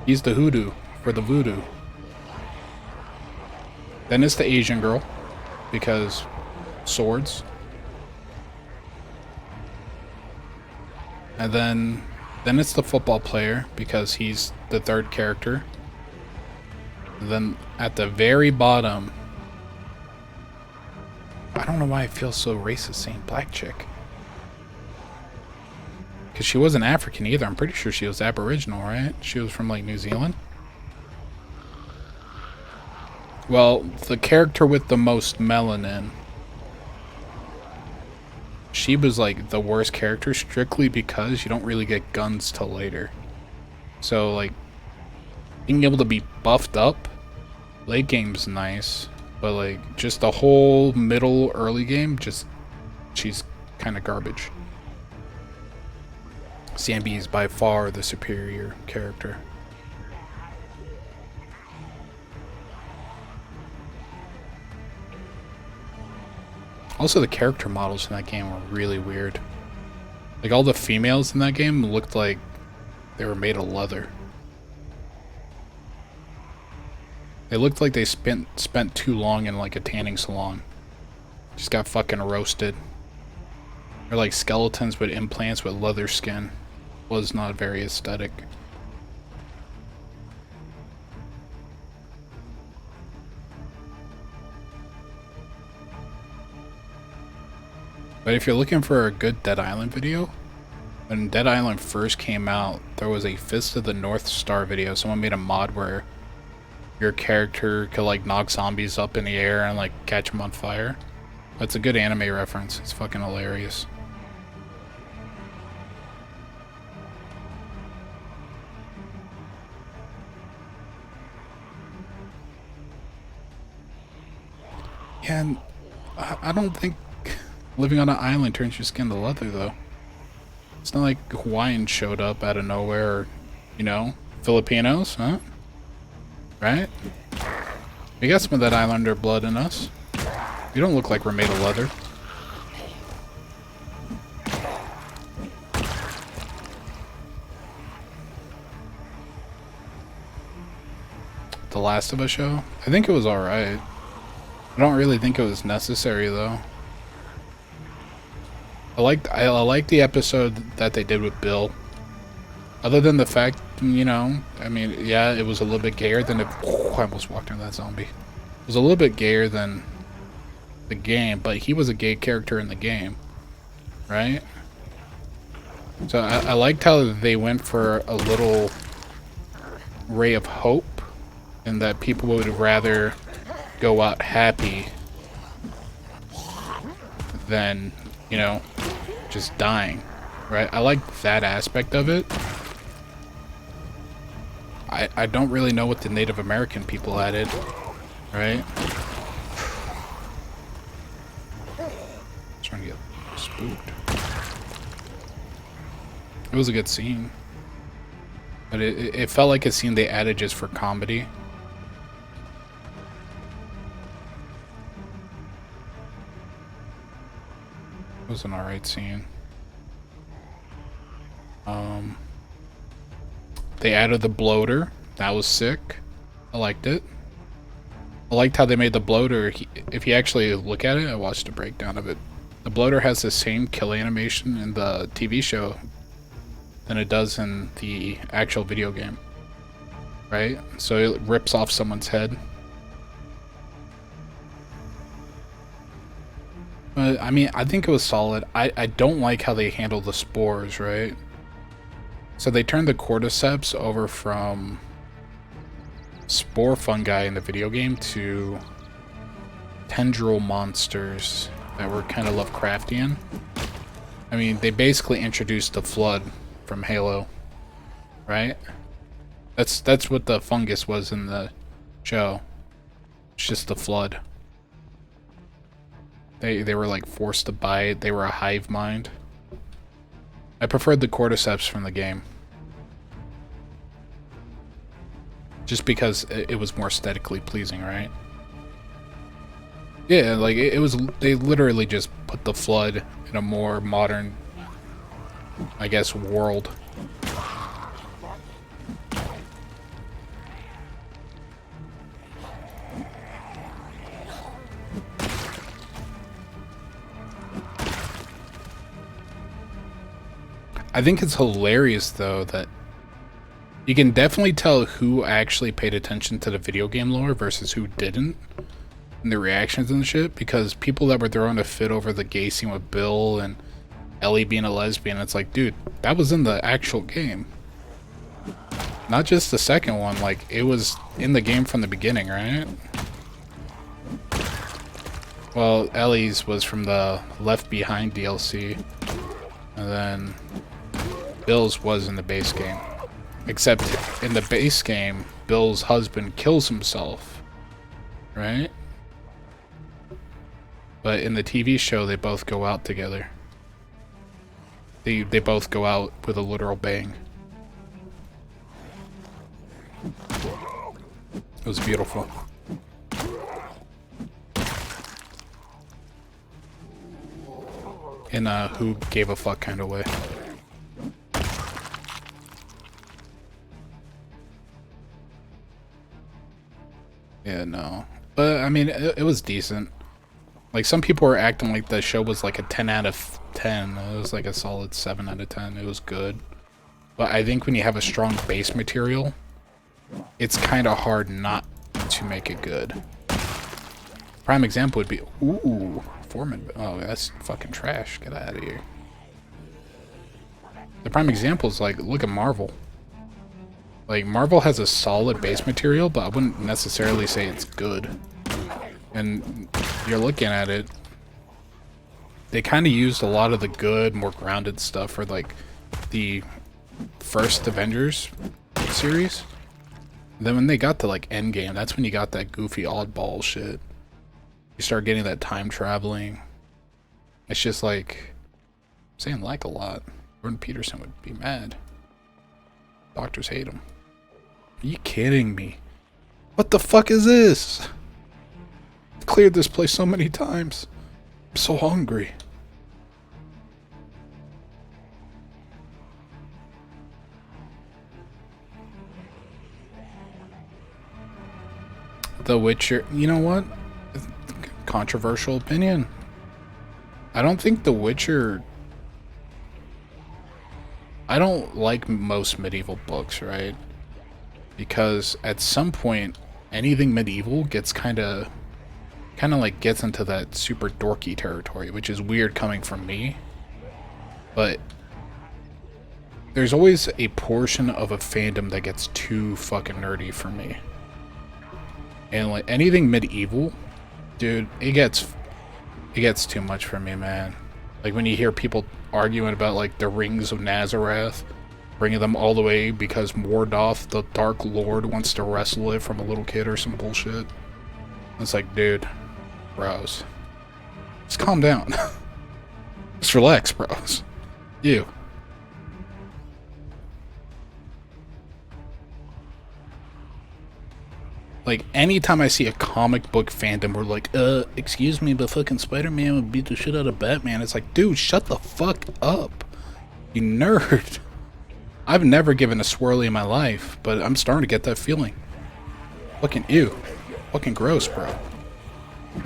He's the hoodoo for the voodoo. Then it's the Asian girl, because swords. And then it's the football player, because he's the third character. And then at the very bottom, I don't know why I feel so racist saying black chick. Because she wasn't African either. I'm pretty sure she was Aboriginal, right? She was from like New Zealand. Well, the character with the most melanin, she was like the worst character strictly because you don't really get guns till later. So like being able to be buffed up late game's nice, but like just the whole middle early game, just she's kind of garbage. Sam B is by far the superior character. Also, the character models in that game were really weird. Like, all the females in that game looked like they were made of leather. They looked like they spent too long in, like, a tanning salon. Just got fucking roasted. They're like skeletons with implants with leather skin. Was not very aesthetic. But if you're looking for a good Dead Island video, when Dead Island first came out, there was a Fist of the North Star video. Someone made a mod where your character could like knock zombies up in the air and like catch them on fire. That's a good anime reference. It's fucking hilarious. Yeah, and I don't think living on an island turns your skin to leather, though. It's not like Hawaiians showed up out of nowhere, or, you know, Filipinos, huh? Right? We got some of that islander blood in us. We don't look like we're made of leather. The Last of Us show? I think it was alright. I don't really think it was necessary, though. I liked the episode that they did with Bill. Other than the fact, you know, I mean, yeah, it was a little bit gayer than I almost walked into that zombie. It was a little bit gayer than the game, but he was a gay character in the game, right? So I liked how they went for a little ray of hope, and that people would rather go out happy than, you know, just dying, right? I like that aspect of it. I don't really know what the Native American people added, right? Trying to get spooked. It was a good scene, but it felt like a scene they added just for comedy. It was an alright scene. They added the bloater. That was sick. I liked it. I liked how they made the bloater. If you actually look at it, I watched a breakdown of it. The bloater has the same kill animation in the TV show than it does in the actual video game. Right? So it rips off someone's head. But, I mean, I think it was solid. I don't like how they handle the spores, right? So they turned the cordyceps over from spore fungi in the video game to tendril monsters that were kind of Lovecraftian. I mean, they basically introduced the Flood from Halo, right? That's what the fungus was in the show. It's just the Flood. They were like forced to bite. They were a hive mind. I preferred the cordyceps from the game. Just because it was more aesthetically pleasing, right? Yeah, like it was, they literally just put the Flood in a more modern, I guess, world. I think it's hilarious, though, that you can definitely tell who actually paid attention to the video game lore versus who didn't, and the reactions and shit, because people that were throwing a fit over the gay scene with Bill and Ellie being a lesbian, it's like, dude, that was in the actual game. Not just the second one, like, it was in the game from the beginning, right? Well, Ellie's was from the Left Behind DLC, and then Bill's was in the base game. Except in the base game, Bill's husband kills himself, right? But in the TV show, they both go out together. They both go out with a literal bang. It was beautiful. in a who gave a fuck kind of way. Yeah, no. But, I mean, it was decent. Like, some people were acting like the show was like a 10 out of 10. It was like a solid 7 out of 10. It was good. But I think when you have a strong base material, it's kind of hard not to make it good. Prime example would be, ooh, Foreman. Oh, that's fucking trash. Get out of here. The prime example is like, look at Marvel. Like, Marvel has a solid base material, but I wouldn't necessarily say it's good. And you're looking at it, they kind of used a lot of the good, more grounded stuff for, like, the first Avengers series. And then when they got to, like, Endgame, that's when you got that goofy oddball shit. You start getting that time traveling. It's just like, I'm saying like a lot. Jordan Peterson would be mad. Doctors hate him. Are you kidding me? What the fuck is this? I've cleared this place so many times. I'm so hungry. The Witcher, you know what? Controversial opinion. I don't think The Witcher... I don't like most medieval books, right? Because at some point, anything medieval gets kind of like gets into that super dorky territory, which is weird coming from me. But there's always a portion of a fandom that gets too fucking nerdy for me. And like anything medieval, dude, it gets too much for me, man. Like when you hear people arguing about like the rings of Nazareth, bringing them all the way because Mordoth, the Dark Lord, wants to wrestle it from a little kid or some bullshit. It's like, dude, bros, just calm down. Just relax, bros. You. Like, anytime I see a comic book fandom where like, excuse me, but fucking Spider-Man would beat the shit out of Batman, it's like, dude, shut the fuck up. You nerd. I've never given a swirly in my life, but I'm starting to get that feeling. Fucking ew. Fucking gross, bro.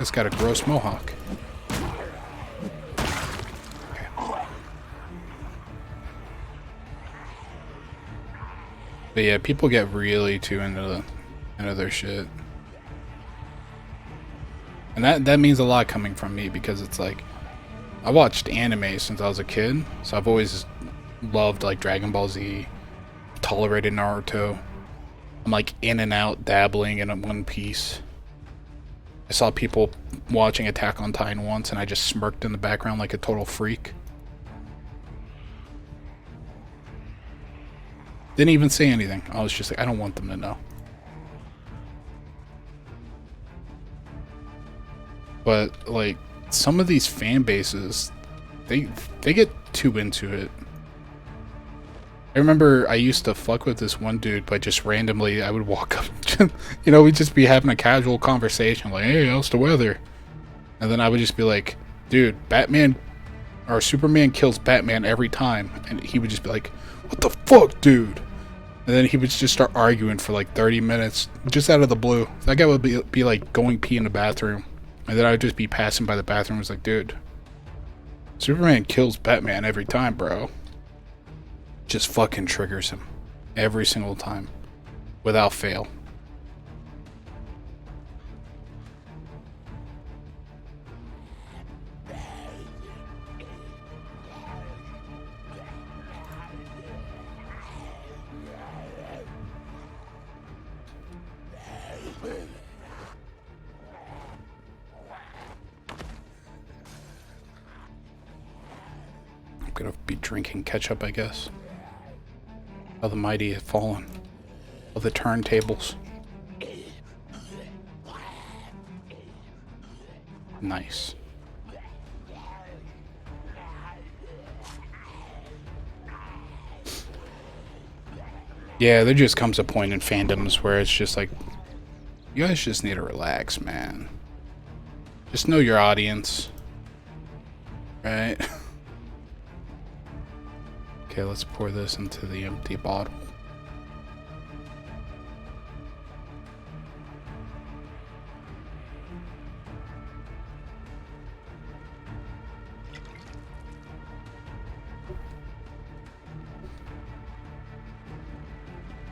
It's got a gross mohawk. Okay. But yeah, people get really too into their shit. And that means a lot coming from me, because it's like, I watched anime since I was a kid, so I've always loved like Dragon Ball Z, tolerated Naruto. I'm like in and out dabbling in One Piece. I saw people watching Attack on Titan once and I just smirked in the background like a total freak. Didn't even say anything. I was just like, I don't want them to know. But like some of these fan bases, they get too into it. I remember I used to fuck with this one dude, but just randomly I would walk up, you know, we'd just be having a casual conversation like, hey, how's the weather? And then I would just be like, dude, Batman or Superman kills Batman every time. And he would just be like, what the fuck, dude? And then he would just start arguing for like 30 minutes, just out of the blue. That guy would be like going pee in the bathroom. And then I would just be passing by the bathroom. I was like, dude, Superman kills Batman every time, bro. Just fucking triggers him. Every single time. Without fail. I'm gonna be drinking ketchup, I guess. How the mighty have fallen. Of the turntables. Nice. Yeah, there just comes a point in fandoms where it's just like, you guys just need to relax, man. Just know your audience. Right? Okay, let's pour this into the empty bottle.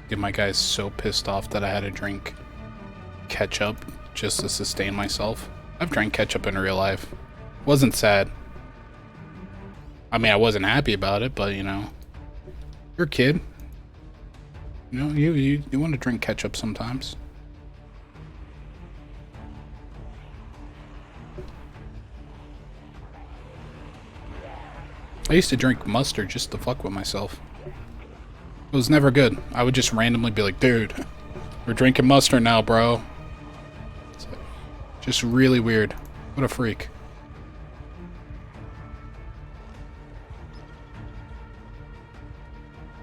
Dude, my guy's so pissed off that I had to drink ketchup just to sustain myself. I've drank ketchup in real life. Wasn't sad. I mean, I wasn't happy about it, but you know, you're a kid. You know, you want to drink ketchup sometimes. I used to drink mustard just to fuck with myself. It was never good. I would just randomly be like, dude, we're drinking mustard now, bro. It's like, just really weird. What a freak.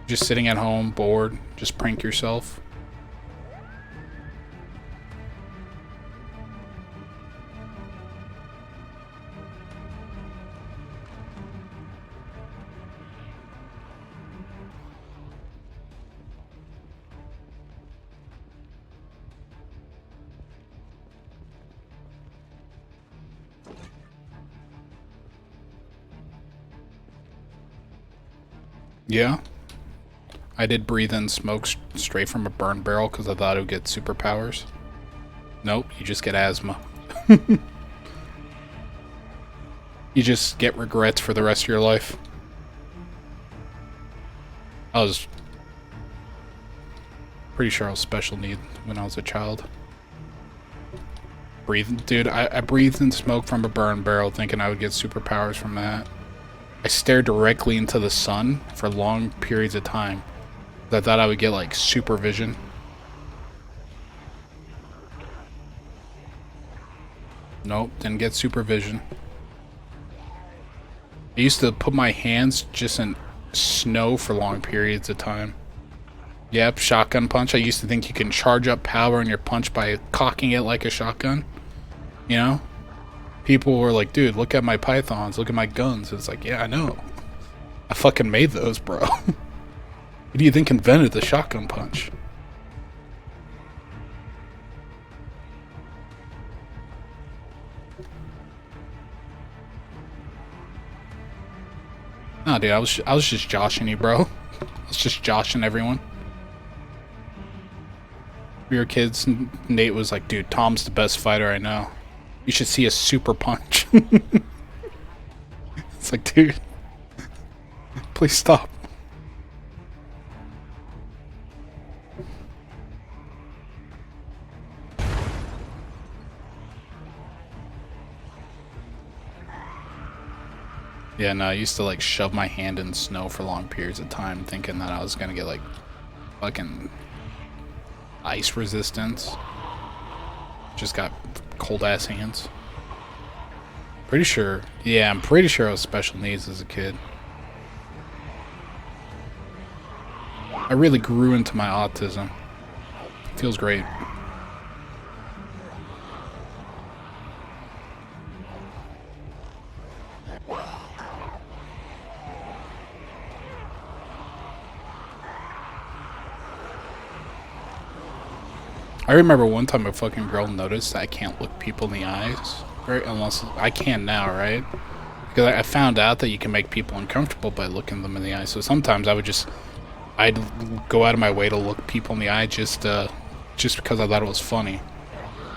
Just sitting at home, bored, just prank yourself. Yeah. I did breathe in smoke straight from a burn barrel because I thought it would get superpowers. Nope, you just get asthma. You just get regrets for the rest of your life. I was pretty sure I was special need when I was a child. Dude, I breathed in smoke from a burn barrel thinking I would get superpowers from that. I stared directly into the sun for long periods of time. I thought I would get like supervision. Nope, didn't get supervision. I used to put my hands just in snow for long periods of time. Yep, shotgun punch. I used to think you can charge up power in your punch by cocking it like a shotgun. You know? People were like, dude, look at my pythons, look at my guns. It's like, yeah, I know. I fucking made those, bro. Who do you think invented the shotgun punch? Nah, dude, I was just joshing you, bro. I was just joshing everyone. We were kids, and Nate was like, dude, Tom's the best fighter I know. You should see a super punch. It's like, dude, please stop. Yeah, no, I used to like shove my hand in snow for long periods of time thinking that I was gonna get like fucking ice resistance. Just got cold ass hands. Pretty sure. Yeah, I'm pretty sure I was special needs as a kid. I really grew into my autism. Feels great. I remember one time a fucking girl noticed that I can't look people in the eyes, right? Unless I can now, right? Because I found out that you can make people uncomfortable by looking them in the eye. So sometimes I'd go out of my way to look people in the eye just because I thought it was funny,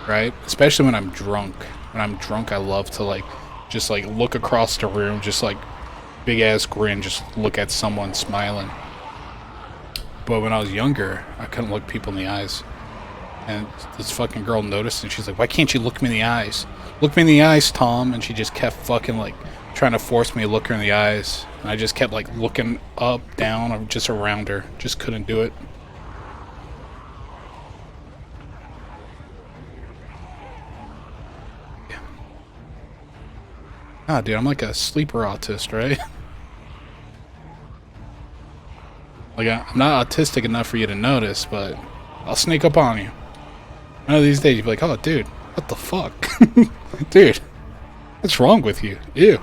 right? Especially when I'm drunk. When I'm drunk, I love to just look across the room, just like big ass grin, just look at someone smiling. But when I was younger, I couldn't look people in the eyes. And this fucking girl noticed, and she's like, why can't you look me in the eyes? Look me in the eyes, Tom. And she just kept fucking trying to force me to look her in the eyes. And I just kept looking up, down, or just around her. Just couldn't do it. Yeah. Ah, dude, I'm like a sleeper autist, right? I'm not autistic enough for you to notice, but I'll sneak up on you. One of these days, you'll be like, oh, dude, what the fuck? Dude, what's wrong with you? Ew.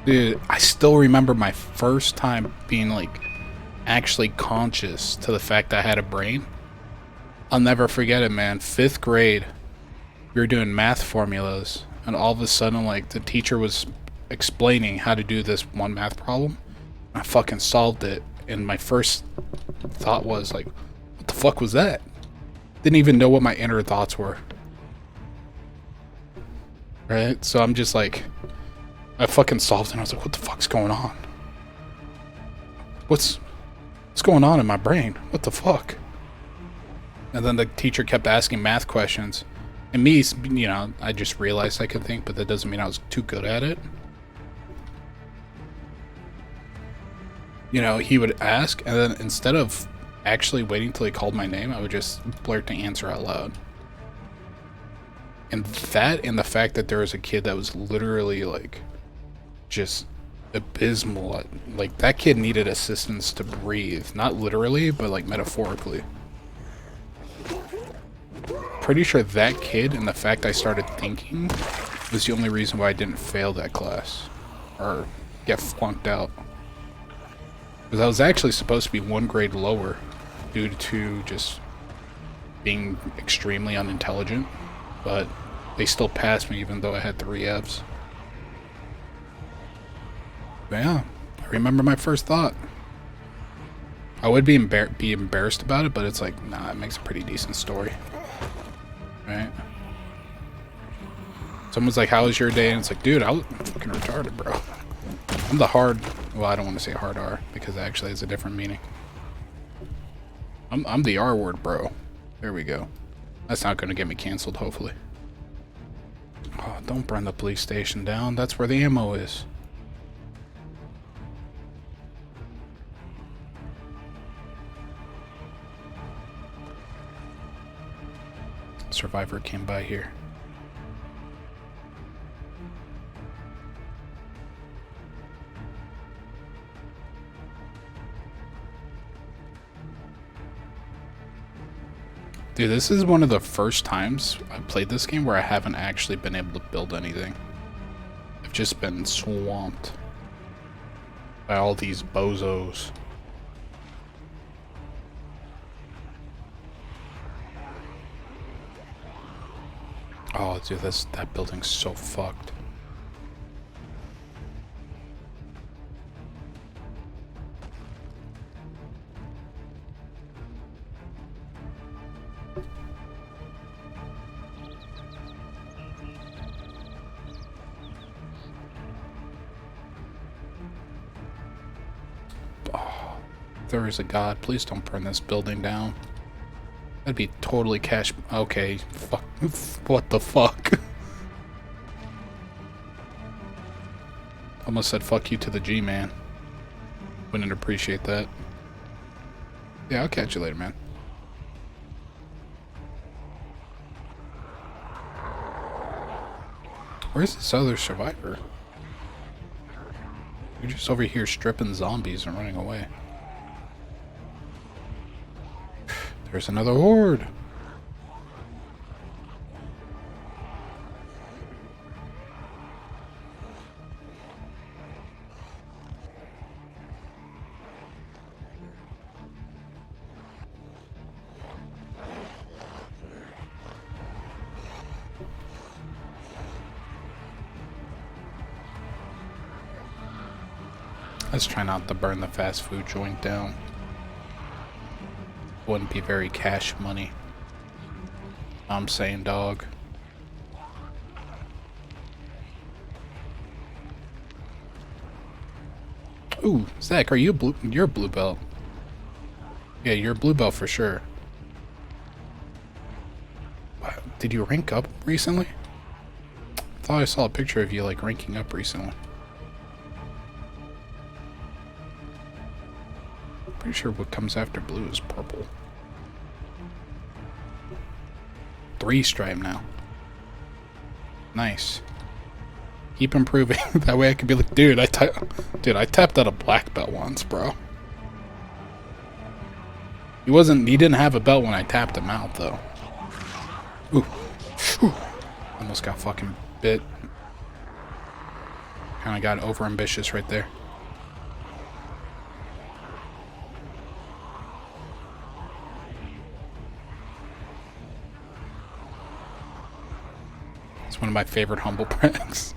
Dude, I still remember my first time being like actually conscious to the fact that I had a brain. I'll never forget it, man. 5th grade, we were doing math formulas, and all of a sudden, like, the teacher was explaining how to do this one math problem. I fucking solved it, and my first thought was like, what the fuck was that? Didn't even know what my inner thoughts were. Right? So I'm just like, I fucking solved it, and I was like, what the fuck's going on? What's going on in my brain? What the fuck? And then the teacher kept asking math questions. And me, you know, I just realized I could think, but that doesn't mean I was too good at it. You know, he would ask, and then instead of actually waiting till he called my name, I would just blurt the answer out loud. And that, and the fact that there was a kid that was literally, like, just abysmal. Like, that kid needed assistance to breathe. Not literally, but, like, metaphorically. Pretty sure that kid and the fact I started thinking was the only reason why I didn't fail that class. Or get flunked out. Because I was actually supposed to be 1 grade lower due to just being extremely unintelligent. But they still passed me even though I had 3 Fs. But yeah, I remember my first thought. I would be embarrassed about it, but it's like, nah, it makes a pretty decent story. Right? Someone's like, how was your day? And it's like, dude, I was fucking retarded, bro. I'm the hard... Well, I don't want to say hard R, because it actually has a different meaning. I'm the R word, bro. There we go. That's not going to get me canceled, hopefully. Oh, don't burn the police station down. That's where the ammo is. Survivor came by here. Dude, this is one of the first times I've played this game where I haven't actually been able to build anything. I've just been swamped by all these bozos. Oh, dude, that building's so fucked. Oh, there is a god. Please don't burn this building down. That'd be totally cash. Okay, fuck. What the fuck? Almost said fuck you to the G, man. Wouldn't appreciate that. Yeah, I'll catch you later, man. Where's this other survivor? You're just over here stripping zombies and running away. There's another horde. Let's try not to burn the fast food joint down. Wouldn't be very cash money. I'm saying, dog. Ooh, Zach, are you a blue? You're a blue belt. Yeah, you're a blue belt for sure. What, did you rank up recently? I thought I saw a picture of you like ranking up recently. Pretty sure what comes after blue is purple. 3 stripe now. Nice. Keep improving. That way I could be like, dude, I tapped out a black belt once, bro. He didn't have a belt when I tapped him out, though. Ooh. Almost got fucking bit. Kind of got overambitious right there. It's one of my favorite humble pranks.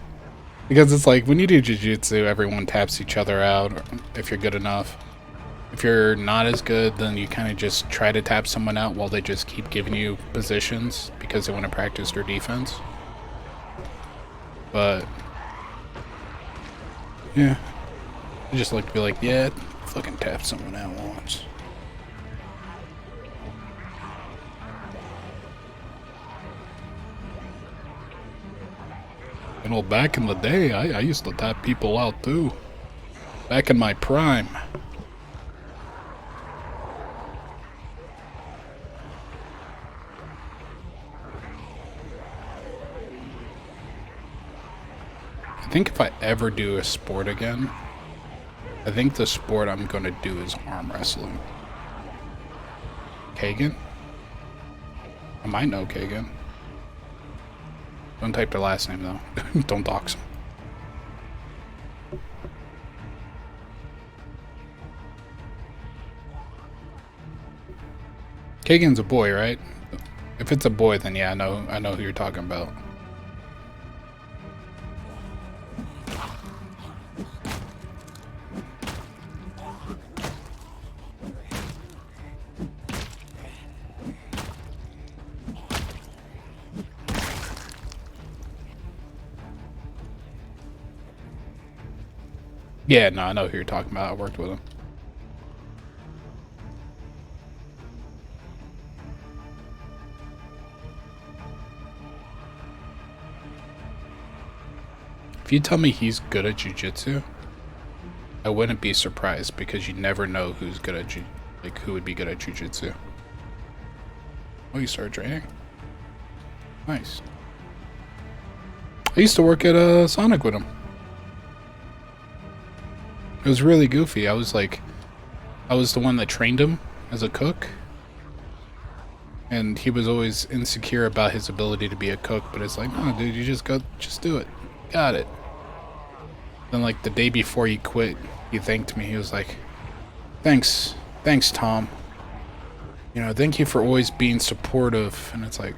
Because it's like, when you do jiu-jitsu, everyone taps each other out if you're good enough. If you're not as good, then you kind of just try to tap someone out while they just keep giving you positions because they want to practice their defense. But yeah, I just like to be like, yeah, fucking tap someone out once. You know, back in the day, I used to tap people out too. Back in my prime. I think if I ever do a sport again, I think the sport I'm gonna do is arm wrestling. Kagan? I might know Kagan. Don't type their last name though. Don't dox them. Kagan's a boy, right? If it's a boy, then yeah, I know who you're talking about. Yeah, no, I know who you're talking about. I worked with him. If you tell me he's good at jiu-jitsu, I wouldn't be surprised because you never know who's good at who would be good at jiu-jitsu. Oh, you started training? Nice. I used to work at Sonic with him. It was really goofy. I was the one that trained him as a cook. And he was always insecure about his ability to be a cook, but it's like, no, dude, you just do it. Got it. Then, like, the day before he quit, he thanked me. He was like, thanks, Tom. You know, thank you for always being supportive. And it's like,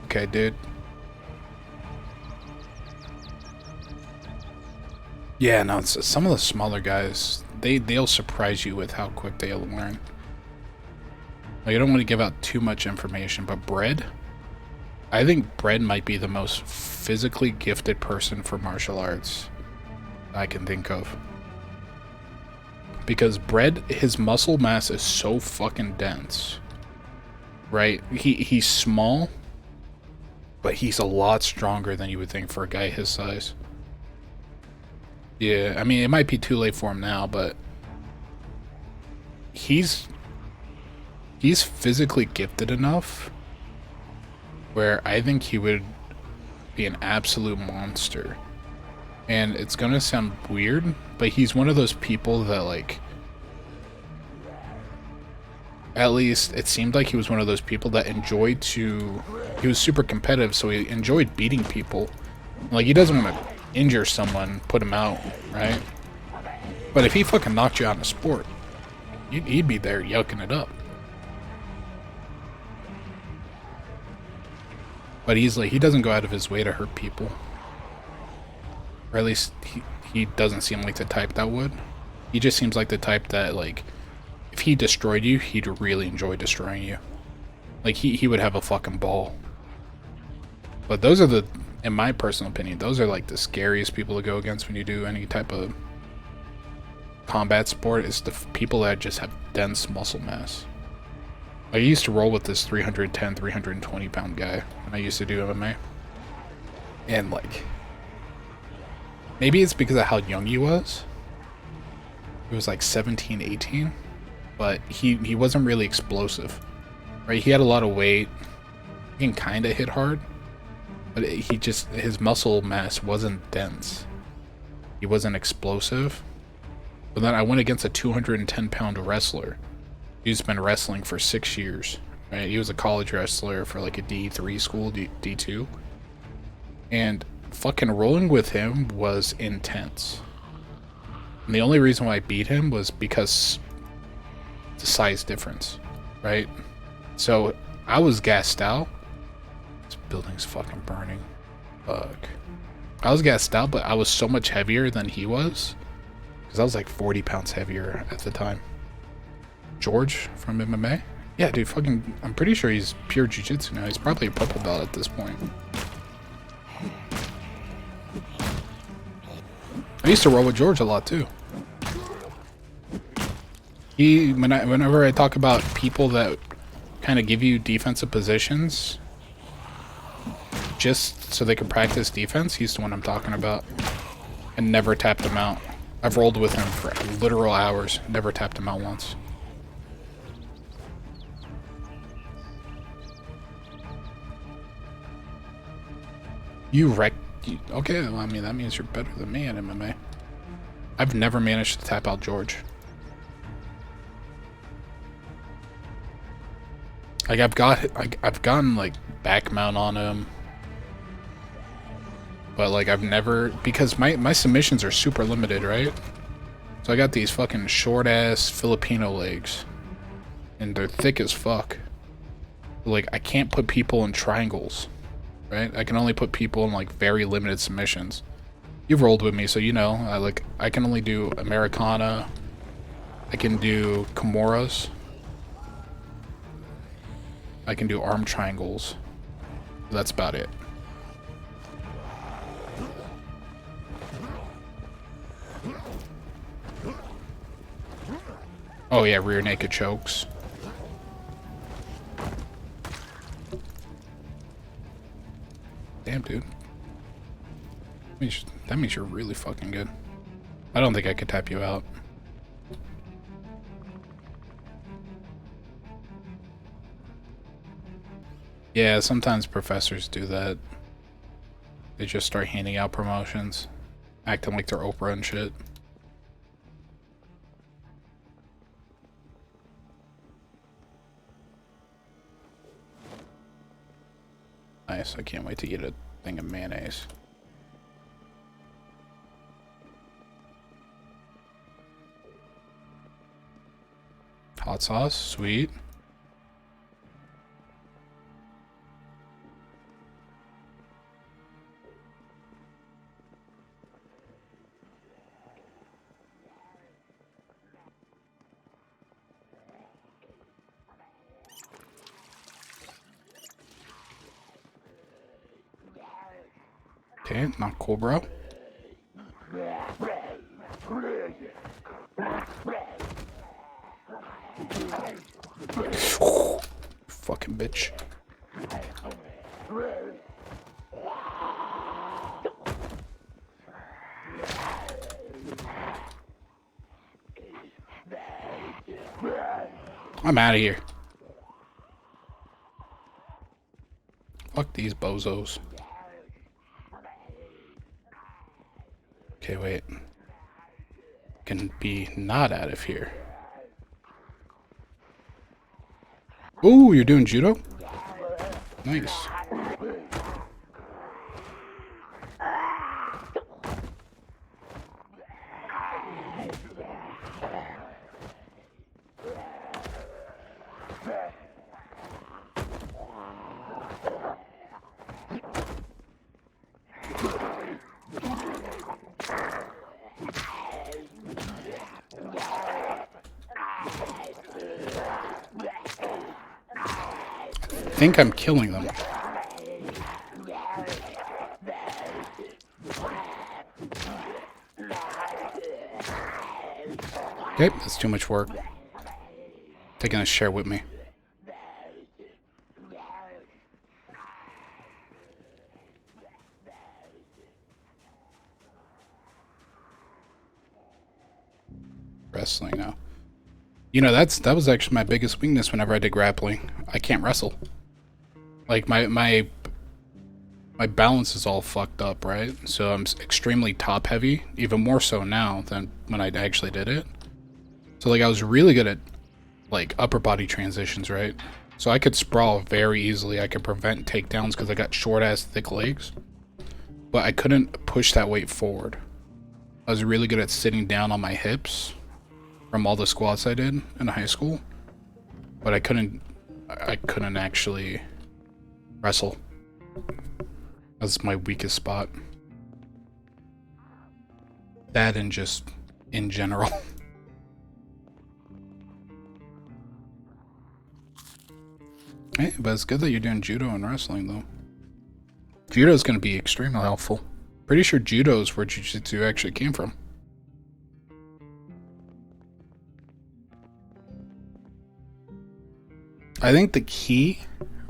okay, dude. Yeah, no, some of the smaller guys, they'll surprise you with how quick they'll learn. Like, I don't want to give out too much information, but Bread, I think Bread might be the most physically gifted person for martial arts I can think of. Because Bread, his muscle mass is so fucking dense. Right? He's small, but he's a lot stronger than you would think for a guy his size. Yeah, I mean, it might be too late for him now, but he's physically gifted enough where I think he would be an absolute monster. And it's gonna sound weird, but he's one of those people that, like, at least it seemed like he was one of those people that he was super competitive, so he enjoyed beating people. Like, he doesn't want to injure someone, put him out, right? But if he fucking knocked you out in a sport, he'd be there yucking it up. But he's like, he doesn't go out of his way to hurt people. Or at least he doesn't seem like the type that would. He just seems like the type that, like, if he destroyed you, he'd really enjoy destroying you. Like, he would have a fucking ball. But those are in my personal opinion, those are like the scariest people to go against when you do any type of combat sport, is the people that just have dense muscle mass. I used to roll with this 310, 320 pound guy when I used to do MMA. And, like, maybe it's because of how young he was. He was like 17, 18. But he wasn't really explosive. Right? He had a lot of weight. He can kind of hit hard. But his muscle mass wasn't dense. He wasn't explosive. But then I went against a 210 pound wrestler. He's been wrestling for 6 years. Right? He was a college wrestler for like a D3 school, D2. And fucking rolling with him was intense. And the only reason why I beat him was because the size difference, right? So I was gassed out. This building's fucking burning. Fuck. I was gassed out, but I was so much heavier than he was. Because I was like 40 pounds heavier at the time. George from MMA? Yeah, dude, fucking, I'm pretty sure he's pure jiu-jitsu now. He's probably a purple belt at this point. I used to roll with George a lot too. Whenever I talk about people that kind of give you defensive positions just so they can practice defense, he's the one I'm talking about. And never tapped him out. I've rolled with him for literal hours, never tapped him out once. You wrecked. Okay, well, I mean, that means you're better than me in MMA. I've never managed to tap out George. Like, I've gotten, like, back mount on him. But, like, I've never... Because my submissions are super limited, right? So I got these fucking short-ass Filipino legs. And they're thick as fuck. Like, I can't put people in triangles. Right? I can only put people in, like, very limited submissions. You've rolled with me, so you know. I can only do Americana. I can do Kimuras. I can do arm triangles. That's about it. Oh yeah, rear naked chokes. Damn, dude. That means you're really fucking good. I don't think I could tap you out. Yeah, sometimes professors do that. They just start handing out promotions, acting like they're Oprah and shit. Nice, I can't wait to eat a thing of mayonnaise. Hot sauce, sweet. Okay, not cool, bro. Fucking bitch. I'm out of here. Fuck these bozos. Okay, wait. Can be not out of here. Ooh, you're doing judo? Nice. I think I'm killing them. Okay, that's too much work. Taking a share with me. Wrestling now. You know, that was actually my biggest weakness whenever I did grappling. I can't wrestle. Like my balance is all fucked up, right? So I'm extremely top heavy, even more so now than when I actually did it. So like I was really good at like upper body transitions, right? So I could sprawl very easily. I could prevent takedowns because I got short ass thick legs. but I couldn't push that weight forward. I was really good at sitting down on my hips from all the squats I did in high school, but I couldn't actually wrestle. That's my weakest spot. That and just in general. Hey, but it's good that you're doing judo and wrestling, though. Judo is going to be extremely helpful. Pretty sure judo is where jiu-jitsu actually came from. I think the key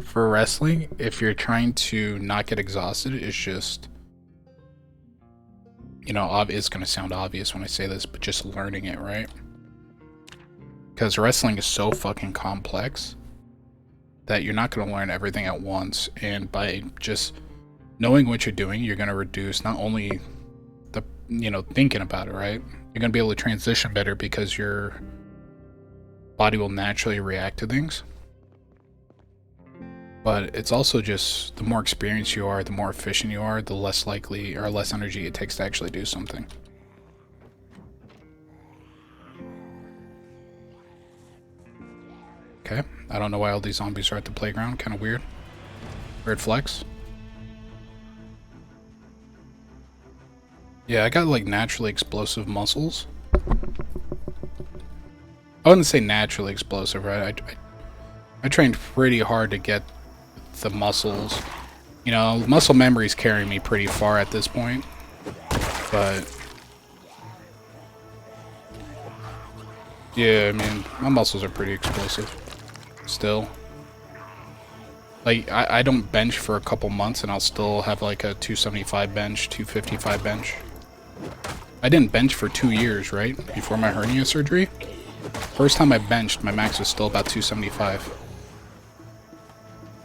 for wrestling, if you're trying to not get exhausted, is just, you know, it's going to sound obvious when I say this, but just learning it, right? Because wrestling is so fucking complex that you're not going to learn everything at once, and by just knowing what you're doing, you're going to reduce not only the, you know, thinking about it, right? You're going to be able to transition better because your body will naturally react to things. But it's also just the more experienced you are, the more efficient you are, the less likely or less energy it takes to actually do something. Okay, I don't know why all these zombies are at the playground. Kind of weird. Weird flex. Yeah, I got like naturally explosive muscles. I wouldn't say naturally explosive, right? I trained pretty hard to get the muscles. You know, muscle memory's carrying me pretty far at this point. But yeah, I mean, my muscles are pretty explosive. Still. Like, I don't bench for a couple months and I'll still have like a 275 bench, 255 bench. I didn't bench for 2 years, right? Before my hernia surgery. First time I benched, my max was still about 275.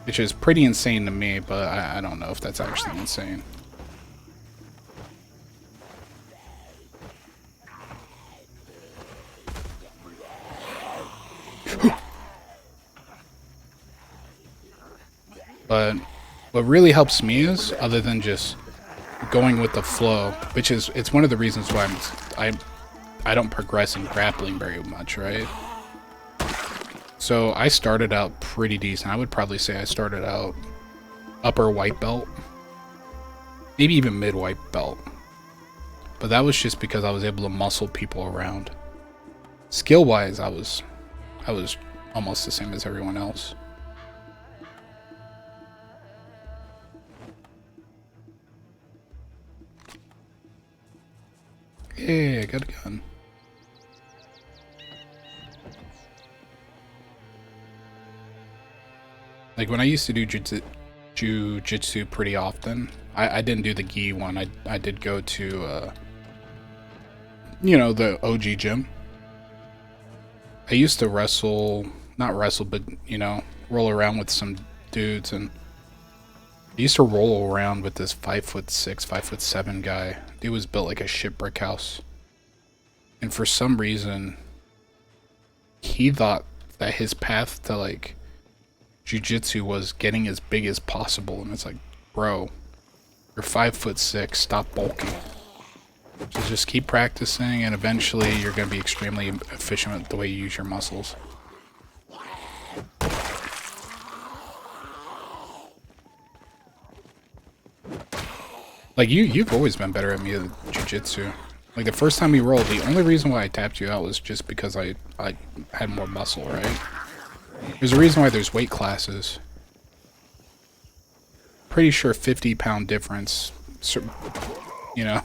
Which is pretty insane to me, but I don't know if that's actually insane. But what really helps me is, other than just going with the flow, which is, it's one of the reasons why I don't progress in grappling very much, right? So I started out pretty decent. I would probably say I started out upper white belt, maybe even mid white belt. But that was just because I was able to muscle people around. Skill wise, I was almost the same as everyone else. Hey, I got a gun. Like when I used to do jiu-jitsu pretty often, I didn't do the gi one. I did go to, you know, the OG gym. I used to wrestle, not wrestle, but, you know, roll around with some dudes, and I used to roll around with this 5'6", 5'7" guy. He was built like a shit brick house. And for some reason, he thought that his path to like jiu-jitsu was getting as big as possible, and it's like, bro, you're 5'6", stop bulking. So just keep practicing, and eventually you're going to be extremely efficient with the way you use your muscles. Like you've always been better at me at jiu-jitsu. Like the first time we rolled, the only reason why I tapped you out was just because I had more muscle, right? There's a reason why there's weight classes. Pretty sure 50-pound difference, you know,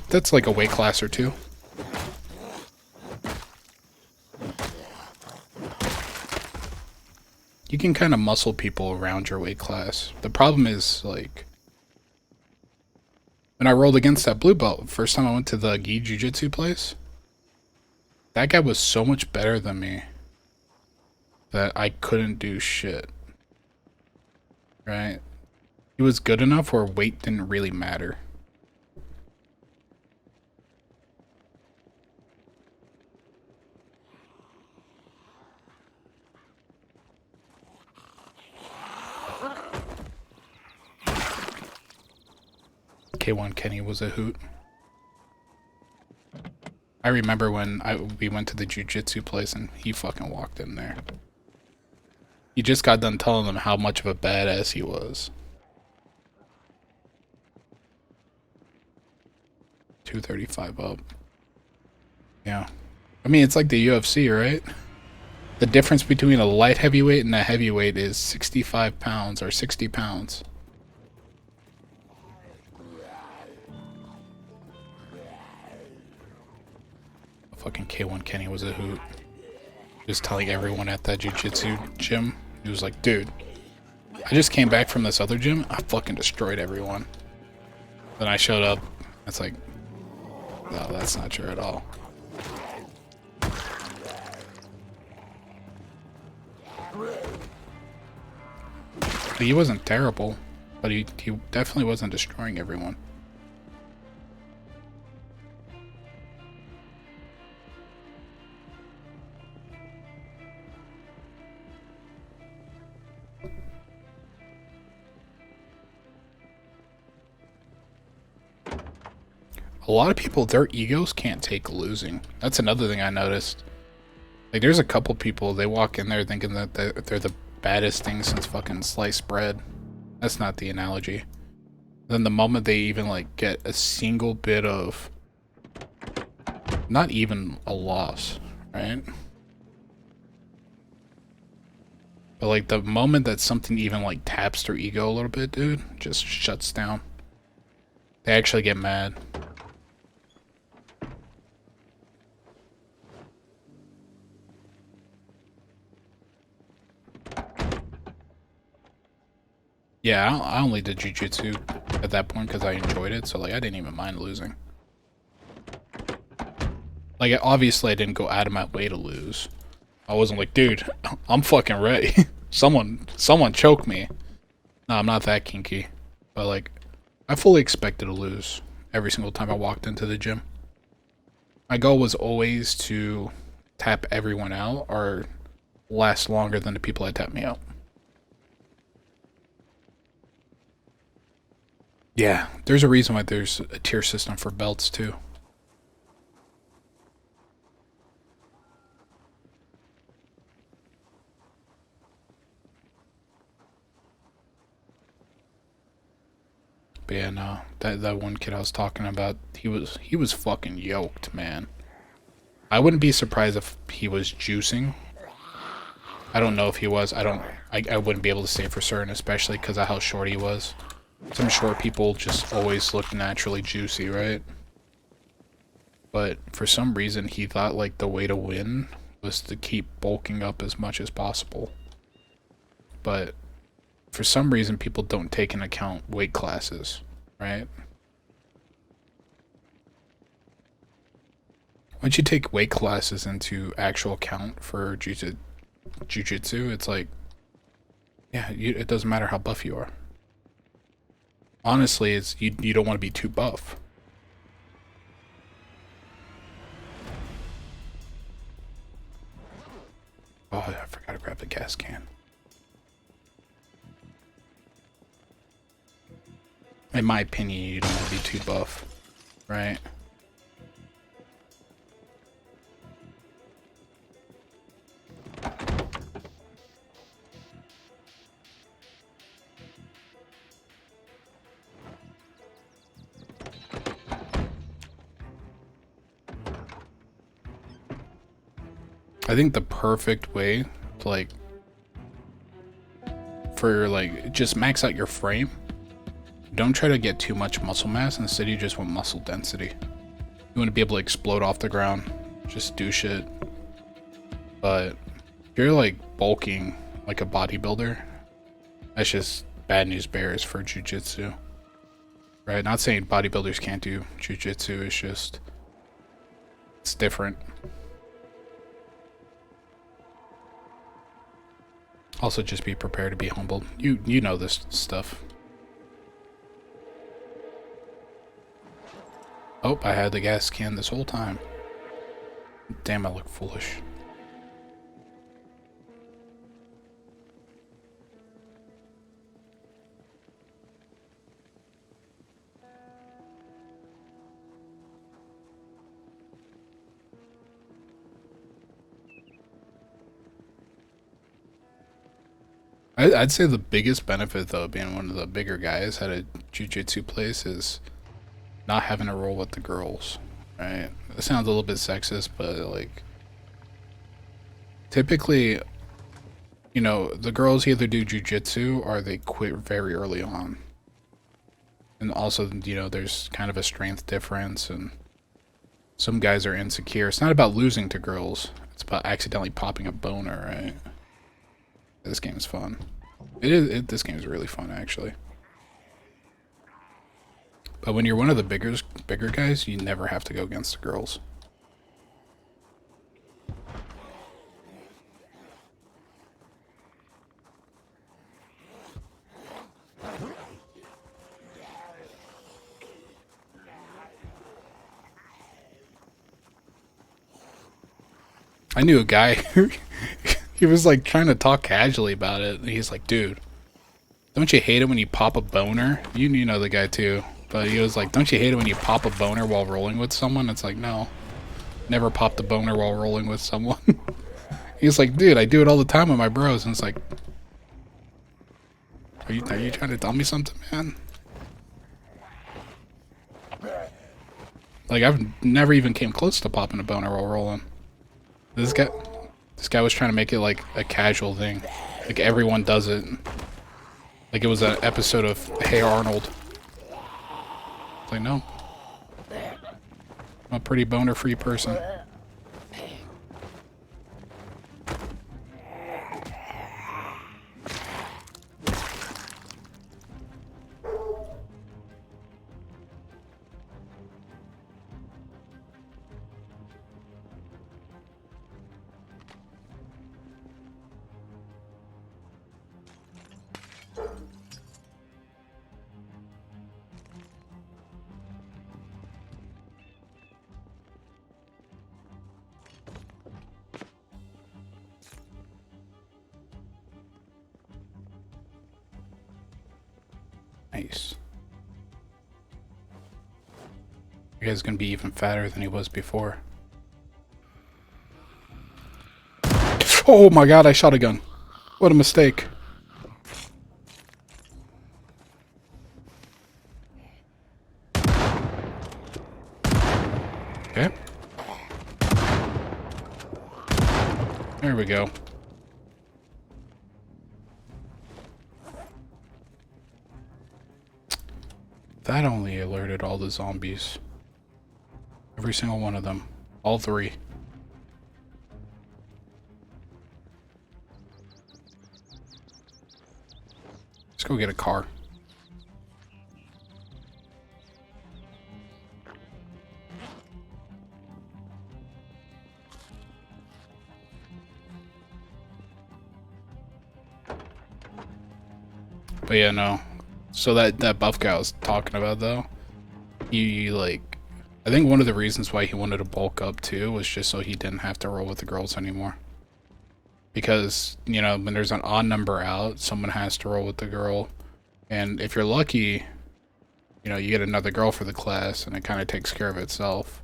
that's like a weight class or two. You can kind of muscle people around your weight class. The problem is, like, when I rolled against that blue belt, first time I went to the gi jiu-jitsu place, that guy was so much better than me that I couldn't do shit. Right? He was good enough where weight didn't really matter. K1 Kenny was a hoot. I remember when we went to the jiu-jitsu place and he fucking walked in there. He just got done telling them how much of a badass he was. 235 up. Yeah. I mean, it's like the UFC, right? The difference between a light heavyweight and a heavyweight is 65 pounds or 60 pounds. Fucking K1 Kenny was a hoot. Just telling everyone at that jiu-jitsu gym. He was like, dude, I just came back from this other gym. I fucking destroyed everyone. Then I showed up. It's like, no, that's not true at all. He wasn't terrible, but he definitely wasn't destroying everyone. A lot of people, their egos can't take losing. That's another thing I noticed. Like, there's a couple people, they walk in there thinking that they're the baddest thing since fucking sliced bread. That's not the analogy. Then the moment they even, like, get a single bit of... not even a loss, right? But, like, the moment that something even, like, taps their ego a little bit, dude, just shuts down. They actually get mad. Yeah, I only did jiu-jitsu at that point because I enjoyed it, so like I didn't even mind losing. Like obviously I didn't go out of my way to lose. I wasn't like, dude, I'm fucking ready. someone choke me. No, I'm not that kinky. But like I fully expected to lose every single time I walked into the gym. My goal was always to tap everyone out or last longer than the people that tapped me out. Yeah, there's a reason why there's a tier system for belts too. But yeah, no, that one kid I was talking about, he was fucking yoked, man. I wouldn't be surprised if he was juicing. I don't know if he was. I wouldn't be able to say for certain, especially because of how short he was. Some short people just always look naturally juicy, right? But for some reason, he thought like the way to win was to keep bulking up as much as possible. But for some reason, people don't take into account weight classes, right? Once you take weight classes into actual account for jiu-jitsu, it's like, yeah, it doesn't matter how buff you are. Honestly, it's you don't want to be too buff. Oh, I forgot to grab the gas can. In my opinion, you don't want to be too buff, right? I think the perfect way to like for like just max out your frame. Don't try to get too much muscle mass. Instead, you just want muscle density. You want to be able to explode off the ground, just do shit. But if you're like bulking like a bodybuilder, that's just bad news bears for jiu-jitsu. Right? Not saying bodybuilders can't do jiu-jitsu, it's just it's different. Also, just be prepared to be humbled. You know this stuff. Oh, I had the gas can this whole time. Damn, I look foolish. I'd say the biggest benefit, though, being one of the bigger guys at a jiu-jitsu place is not having to roll with the girls, right? It sounds a little bit sexist, but like typically, you know, the girls either do jiu-jitsu or they quit very early on. And also, you know, there's kind of a strength difference, and some guys are insecure. It's not about losing to girls. It's about accidentally popping a boner, right? This game's fun. This game's really fun, actually. But when you're one of the bigger guys, you never have to go against the girls. I knew a guy who he was like trying to talk casually about it. And he's like, dude, don't you hate it when you pop a boner? You know the guy too. But he was like, don't you hate it when you pop a boner while rolling with someone? It's like, no. Never popped a boner while rolling with someone. He's like, dude, I do it all the time with my bros. And it's like, are you trying to tell me something, man? Like, I've never even came close to popping a boner while rolling. This guy was trying to make it like a casual thing. Like everyone does it. Like it was an episode of Hey Arnold. It's like, no. I'm a pretty boner-free person. Nice. You guy's gonna be even fatter than he was before. Oh my god, I shot a gun. What a mistake. Okay. There we go. That only alerted all the zombies. Every single one of them. All three. Let's go get a car. But yeah, no. So that buff guy I was talking about, though, he like, I think one of the reasons why he wanted to bulk up too was just so he didn't have to roll with the girls anymore. Because, you know, when there's an odd number out, someone has to roll with the girl, and if you're lucky, you know, you get another girl for the class, and it kind of takes care of itself.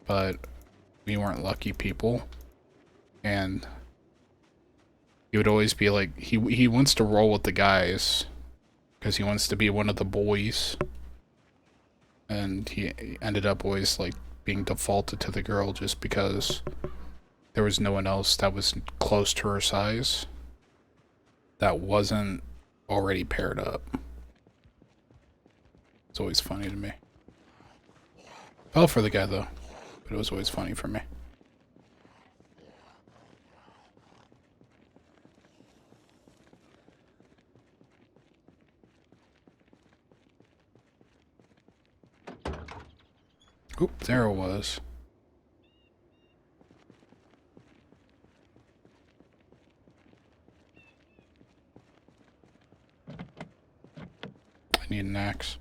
But we weren't lucky people, and he would always be like, he wants to roll with the guys because he wants to be one of the boys, and he ended up always like being defaulted to the girl just because there was no one else that was close to her size that wasn't already paired up. It's always funny to me. Fell for the guy though, but it was always funny for me. Oop, there it was. I need an axe.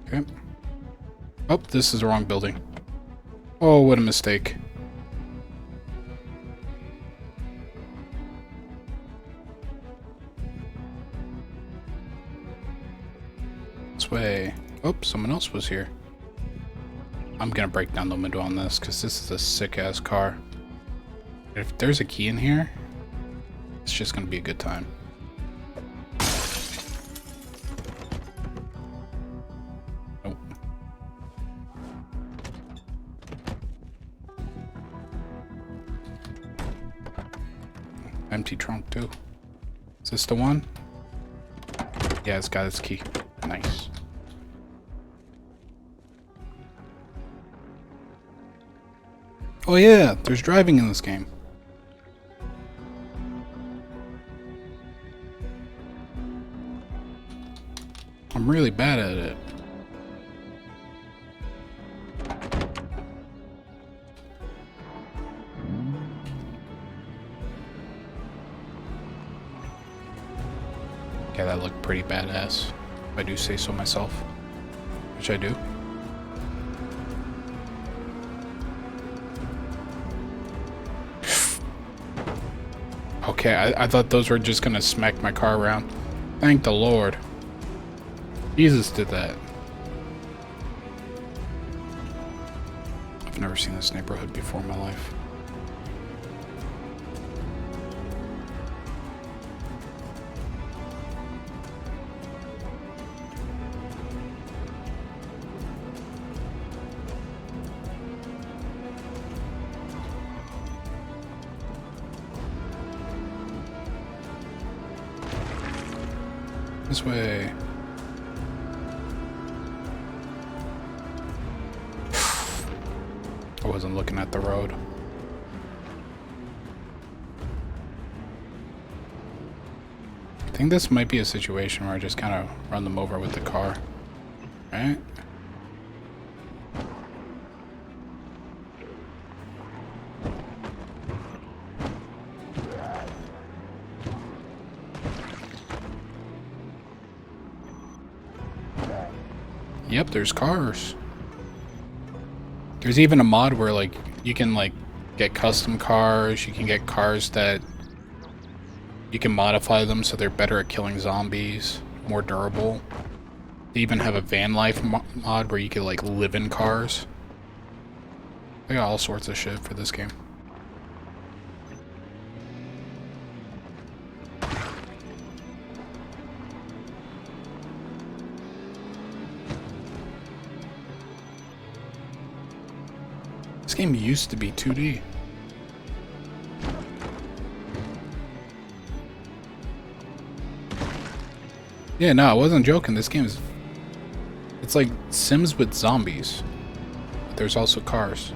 Okay. Oh, this is the wrong building. Oh, what a mistake. This way. Oh, someone else was here. I'm gonna break down the window on this because this is a sick ass car. If there's a key in here, it's just gonna be a good time. Nope. Empty trunk too. Is this the one? Yeah, it's got its key. Nice. Oh yeah, there's driving in this game. I'm really bad at it. Yeah, that looked pretty badass, if I do say so myself. Which I do. Okay, I thought those were just gonna smack my car around. Thank the Lord. Jesus did that. I've never seen this neighborhood before in my life. This way. I wasn't looking at the road. I think this might be a situation where I just kind of run them over with the car. Right? Yep, there's cars. There's even a mod where like you can like get custom cars, you can get cars that you can modify them so they're better at killing zombies, more durable. They even have a van life mod where you can like live in cars. They got all sorts of shit for this game. This game used to be 2D. Yeah, no, I wasn't joking. This game is... It's like Sims with zombies. But there's also cars.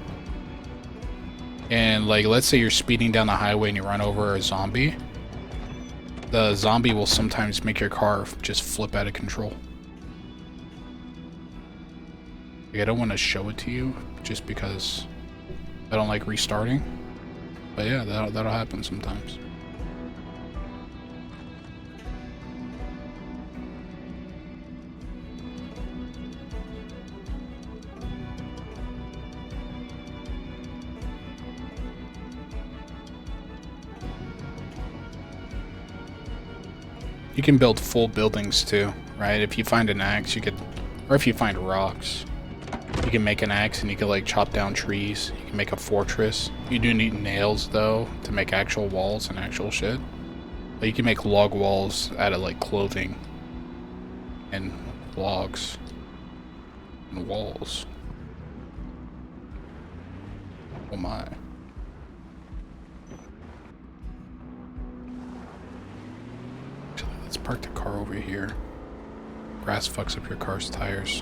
And, like, let's say you're speeding down the highway and you run over a zombie. The zombie will sometimes make your car just flip out of control. Like, I don't want to show it to you just because I don't like restarting. But yeah, that'll happen sometimes. You can build full buildings too, right? If you find an axe, you could, or if you find rocks, you can make an axe and you can like chop down trees. You can make a fortress. You do need nails though to make actual walls and actual shit. But you can make log walls out of like clothing and logs and walls. Oh my. Let's park the car over here. Grass fucks up your car's tires.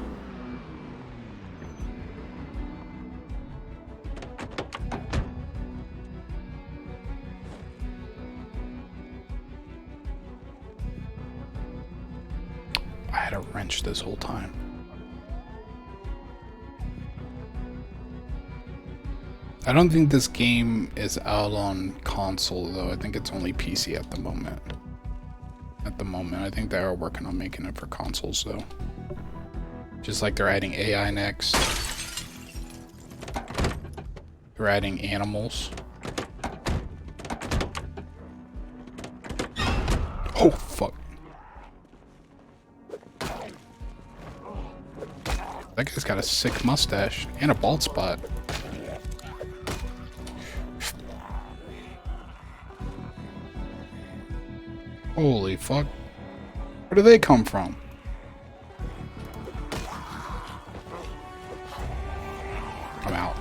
I had a wrench this whole time. I don't think this game is out on console though. I think it's only PC at the moment. I think they are working on making it for consoles though. Just like they're adding AI next. They're adding animals. Oh, fuck. That guy's got a sick mustache and a bald spot. Holy fuck. Where do they come from? I'm out.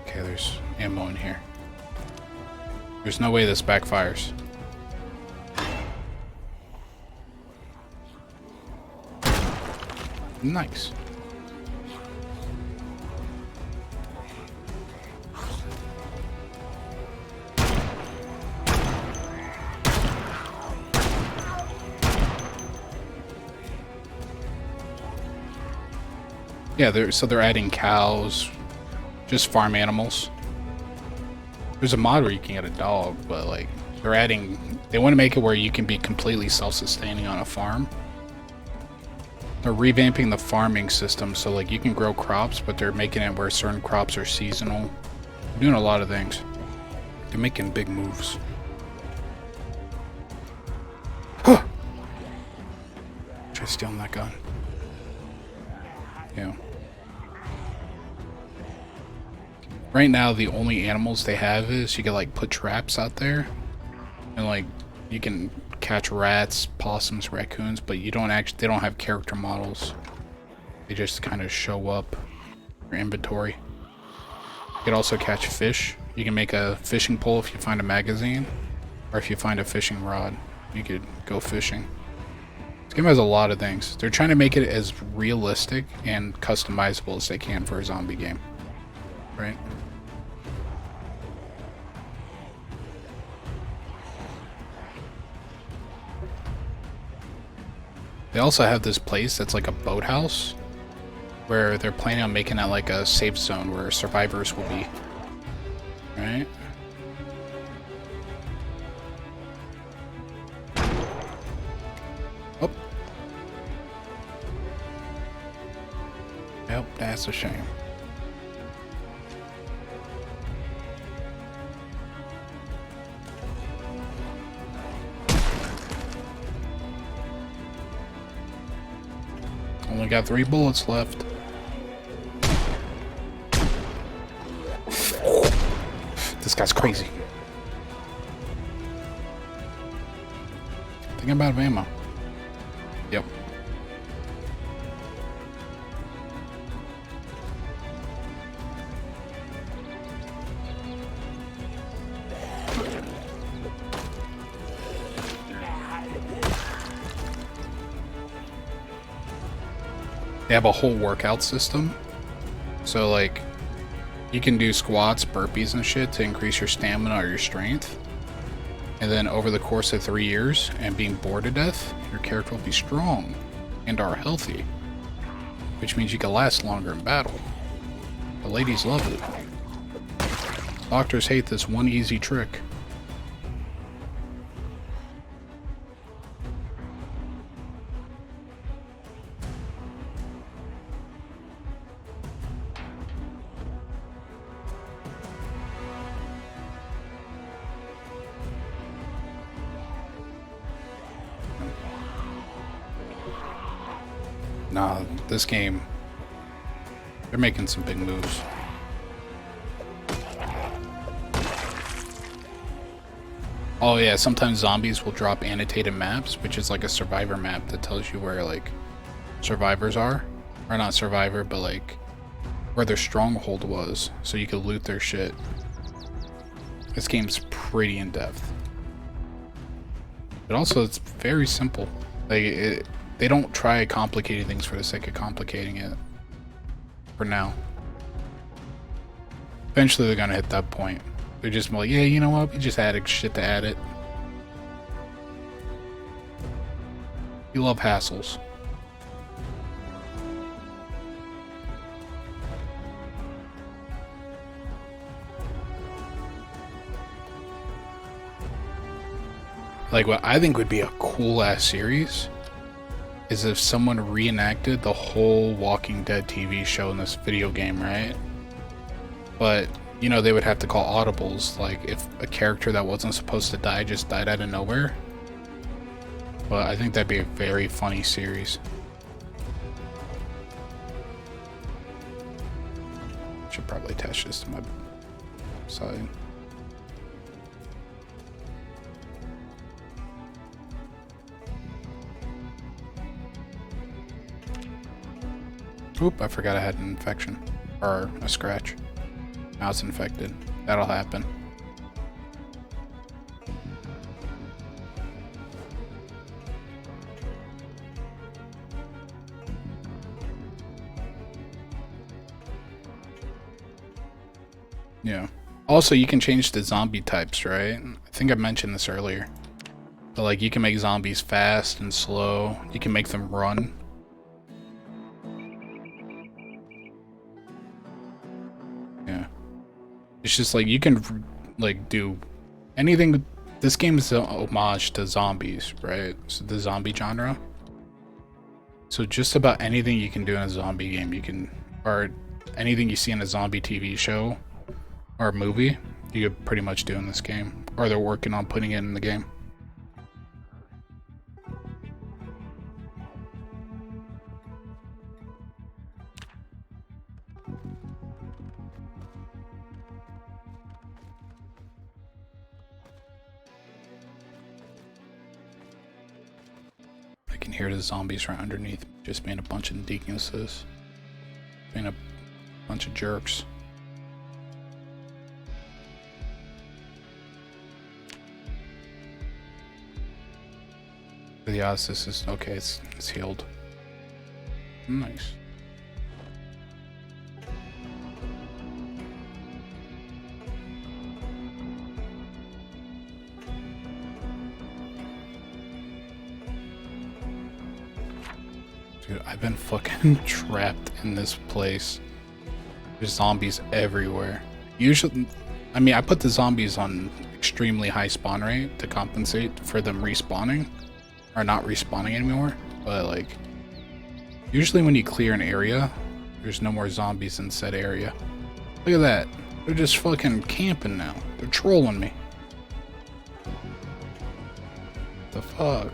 Okay, there's ammo in here. There's no way this backfires. Nice. Yeah, they're adding cows, just farm animals. There's a mod where you can get a dog, but like they want to make it where you can be completely self-sustaining on a farm. They're revamping the farming system so like you can grow crops, but they're making it where certain crops are seasonal. They're doing a lot of things. They're making big moves. Huh. Try stealing that gun. Yeah. Right now, the only animals they have is you can like put traps out there, and like you can catch rats, possums, raccoons, but they don't have character models. They just kind of show up in your inventory. You can also catch fish. You can make a fishing pole if you find a magazine, or if you find a fishing rod, you could go fishing. This game has a lot of things. They're trying to make it as realistic and customizable as they can for a zombie game, right? They also have this place that's like a boathouse where they're planning on making it like a safe zone where survivors will be. Right? Oh. Yep, that's a shame. Only got 3 bullets left. This guy's crazy. I think I'm out of ammo. Yep. They have a whole workout system. So like you can do squats, burpees and shit to increase your stamina or your strength. And then over the course of 3 years and being bored to death, your character will be strong and are healthy. Which means you can last longer in battle. The ladies love it. Doctors hate this one easy trick. Nah, this game, they're making some big moves. Oh yeah, sometimes zombies will drop annotated maps, which is like a survivor map that tells you where like survivors are. Or not survivor, but like where their stronghold was, so you could loot their shit. This game's pretty in-depth. But also it's very simple. Like they don't try complicating things for the sake of complicating it. For now. Eventually they're gonna hit that point. They're just like, yeah, you know what? We just added shit to add it. You love hassles. Like what I think would be a cool ass series is if someone reenacted the whole Walking Dead TV show in this video game, right? But, you know, they would have to call audibles, like if a character that wasn't supposed to die just died out of nowhere. But I think that'd be a very funny series. Should probably attach this to my side. Oop, I forgot I had an infection. Or a scratch. Now it's infected. That'll happen. Yeah. Also, you can change the zombie types, right? I think I mentioned this earlier. So, like, you can make zombies fast and slow. You can make them run. Yeah. It's just like, you can, like, do anything. This game is an homage to zombies, right? So the zombie genre. So just about anything you can do in a zombie game, you can, or anything you see in a zombie TV show or movie, you could pretty much do in this game. Or they're working on putting it in the game. I can hear the zombies right underneath, just being a bunch of deaconesses, being a bunch of jerks. The odds this is okay. It's healed. Nice. Dude, I've been fucking trapped in this place. There's zombies everywhere. Usually, I mean, I put the zombies on extremely high spawn rate to compensate for them respawning. Or not respawning anymore. But, like, usually when you clear an area, there's no more zombies in said area. Look at that. They're just fucking camping now. They're trolling me. The fuck?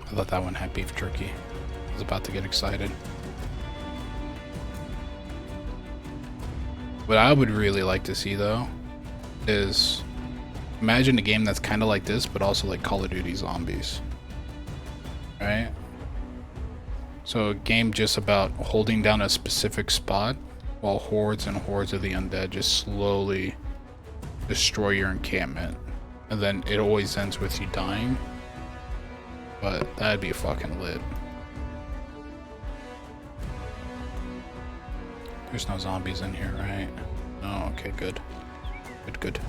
I thought that one had beef jerky. I was about to get excited. What I would really like to see, though, is imagine a game that's kind of like this, but also like Call of Duty Zombies. Right? So a game just about holding down a specific spot while hordes and hordes of the undead just slowly destroy your encampment. And then it always ends with you dying. But that'd be fucking lit. There's no zombies in here, right? Oh, okay, good. Good.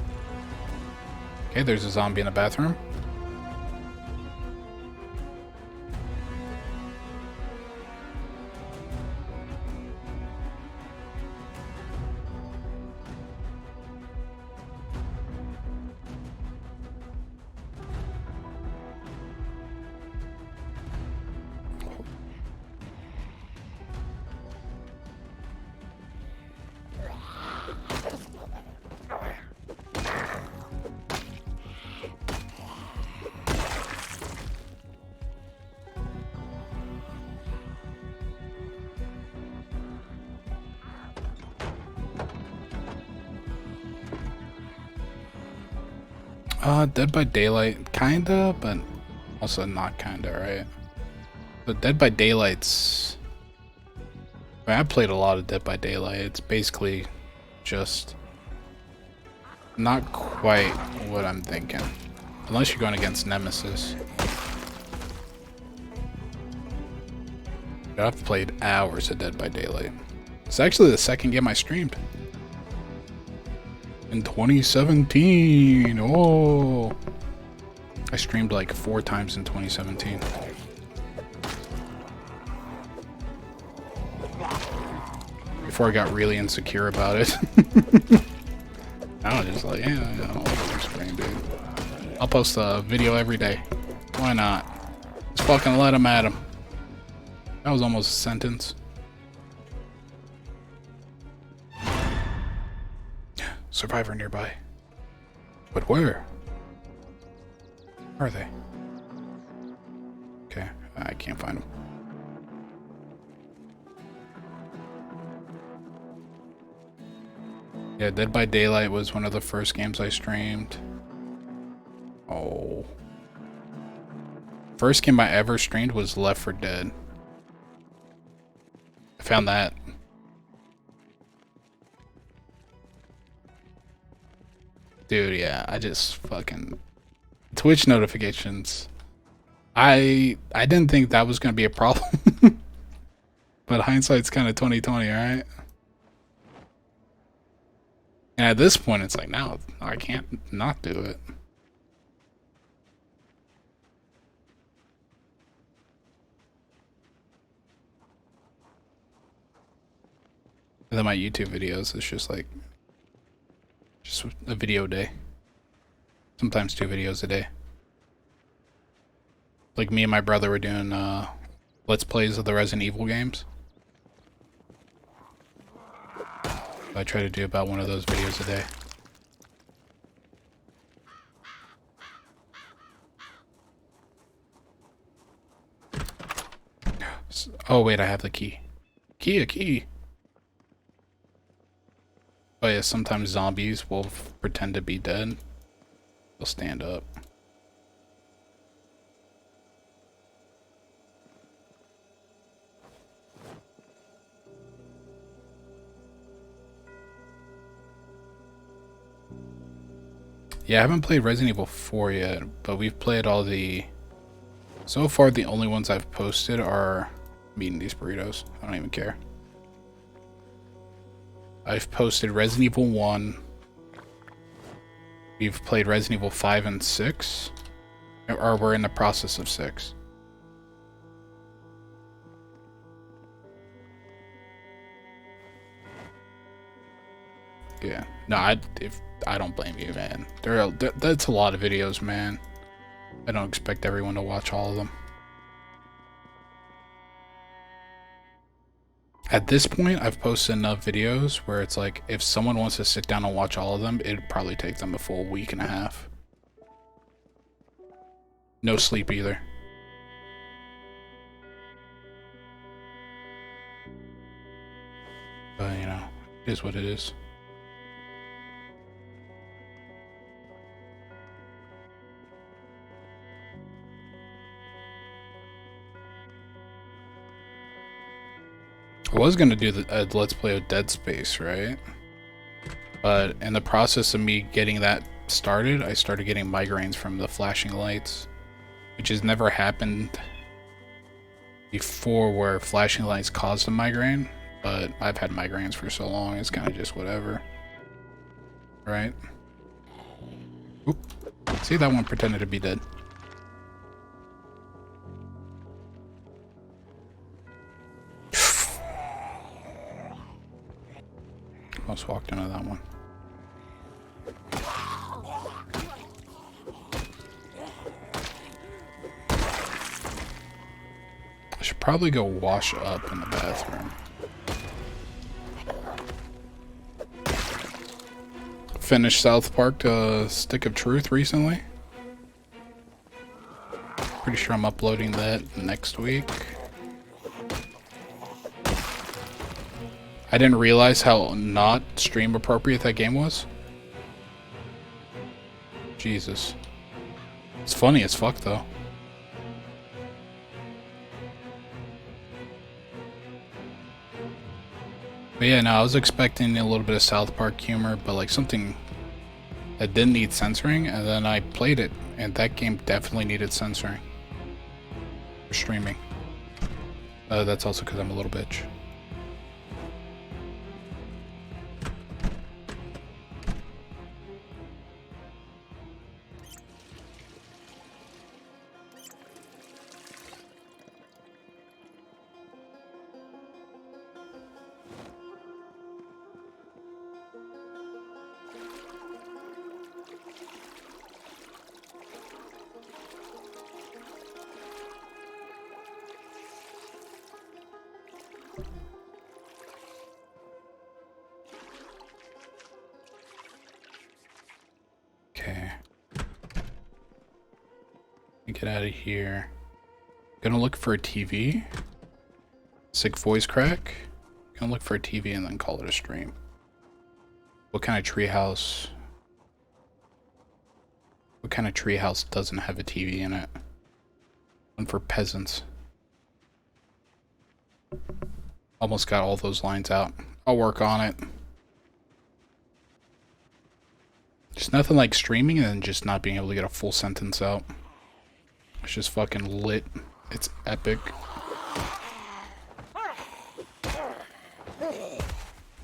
Okay, there's a zombie in the bathroom. Dead by Daylight, kinda, but also not kinda, right? But Dead by Daylight's... I mean, I played a lot of Dead by Daylight. It's basically just not quite what I'm thinking. Unless you're going against Nemesis. But I've played hours of Dead by Daylight. It's actually the second game I streamed. In 2017. Oh, I streamed like 4 times in 2017. Before I got really insecure about it. I was just like, yeah, I don't like your stream, dude. I'll post a video every day. Why not? Just fucking let him at him. That was almost a sentence. Survivor nearby. But where? Where are they? Okay, I can't find them. Yeah, Dead by Daylight was one of the first games I streamed. Oh. First game I ever streamed was Left 4 Dead. I found that. Dude, yeah, I just fucking... Twitch notifications. I didn't think that was gonna be a problem. But hindsight's kind of 20/20, right? And at this point, it's like, now I can't not do it. And then my YouTube videos, it's just like, just a video a day. Sometimes 2 videos a day. Like me and my brother were doing Let's Plays of the Resident Evil games. I try to do about one of those videos a day. Oh wait, I have the key. A key. Oh yeah, sometimes zombies will pretend to be dead. They'll stand up. Yeah, I haven't played Resident Evil 4 yet, but we've played all the... So far, the only ones I've posted are... I'm eating these burritos. I don't even care. I've posted Resident Evil 1. We've played Resident Evil 5 and 6. Or we're in the process of 6. Yeah. No, I don't blame you, man. That's a lot of videos, man. I don't expect everyone to watch all of them. At this point, I've posted enough videos where it's like, if someone wants to sit down and watch all of them, it'd probably take them a full week and a half. No sleep either. But, you know, it is what it is. I was gonna do the Let's Play of Dead Space, right? But in the process of me getting that started, I started getting migraines from the flashing lights, which has never happened before where flashing lights caused a migraine, but I've had migraines for so long, it's kind of just whatever. Right? Oop. See, that one pretended to be dead. Almost walked into that one. I should probably go wash up in the bathroom. Finished South Park Stick of Truth recently. Pretty sure I'm uploading that next week. I didn't realize how not stream appropriate that game was. Jesus. It's funny as fuck though. But yeah, no, I was expecting a little bit of South Park humor, but like something that didn't need censoring, and then I played it, and that game definitely needed censoring for streaming. That's also because I'm a little bitch. Okay. Get out of here. Gonna look for a TV. Sick voice crack. Gonna look for a TV and then call it a stream. What kind of treehouse? What kind of treehouse doesn't have a TV in it? One for peasants. Almost got all those lines out. I'll work on it. Just nothing like streaming and then just not being able to get a full sentence out. It's just fucking lit. It's epic.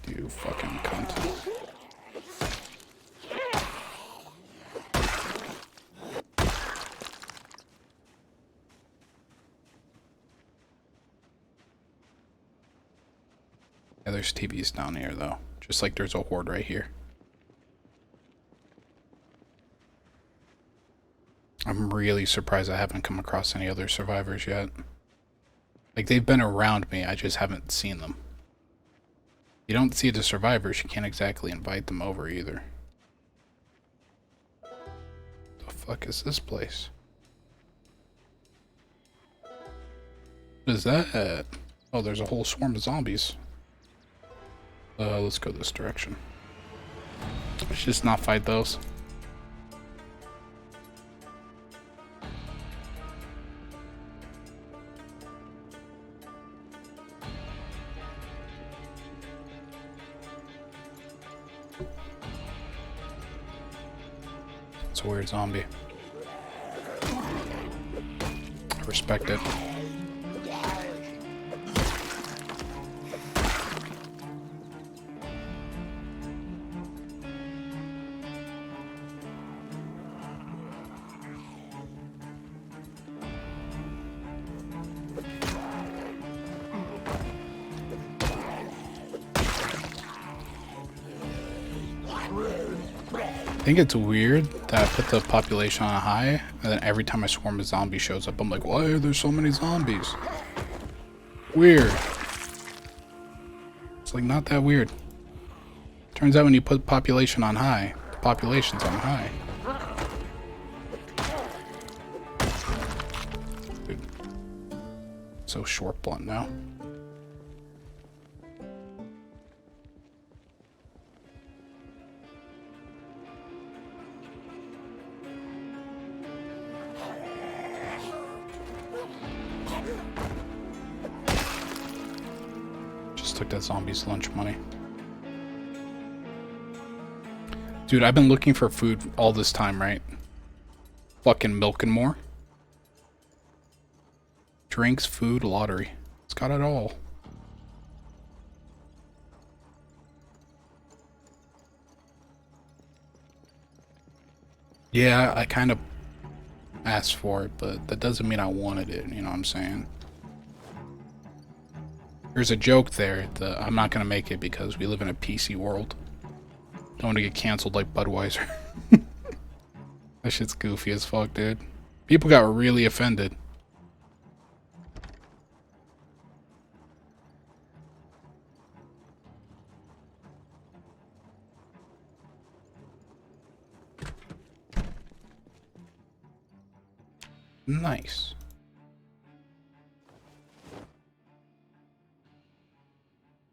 You fucking cunt. Yeah, there's TVs down here though. Just like there's a horde right here. I'm really surprised I haven't come across any other survivors yet. Like, they've been around me, I just haven't seen them. You don't see the survivors, you can't exactly invite them over either. The fuck is this place? What is that? Oh, there's a whole swarm of zombies. Let's go this direction. Let's just not fight those. It's a weird zombie. I respect it. I think it's weird that I put the population on a high, and then every time I swarm a zombie shows up, I'm like, why are there so many zombies? Weird. It's like not that weird. Turns out when you put population on high, the population's on high. Dude. So short blunt now. Took that zombie's lunch money. Dude, I've been looking for food all this time, right? Fucking milk and more. Drinks, food, lottery. It's got it all. Yeah, I kind of asked for it, but that doesn't mean I wanted it, you know what I'm saying? There's a joke there that I'm not going to make it because we live in a PC world. Don't want to get canceled like Budweiser. That shit's goofy as fuck, dude. People got really offended. Nice.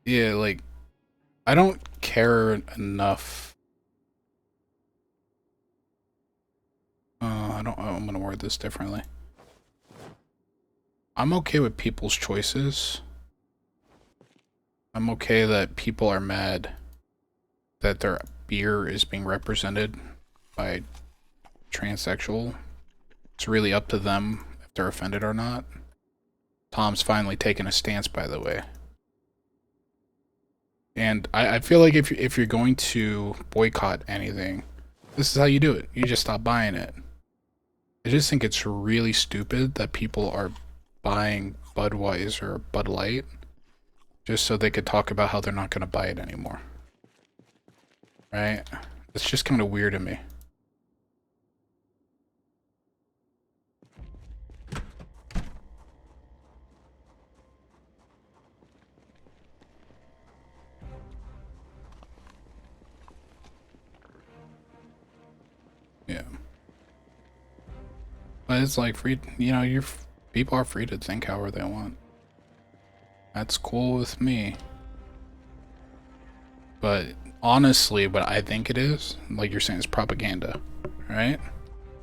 Yeah, like, I don't care enough. I'm gonna word this differently. I'm okay with people's choices. I'm okay that people are mad that their beer is being represented by transsexual. It's really up to them if they're offended or not. Tom's finally taken a stance, by the way. And I feel like if you're going to boycott anything, this is how you do it. You just stop buying it. I just think it's really stupid that people are buying Budweiser or Bud Light just so they could talk about how they're not going to buy it anymore. Right? It's just kind of weird to me. But it's like free, you know, people are free to think however they want. That's cool with me. But honestly, what I think it is, like you're saying, is propaganda, right?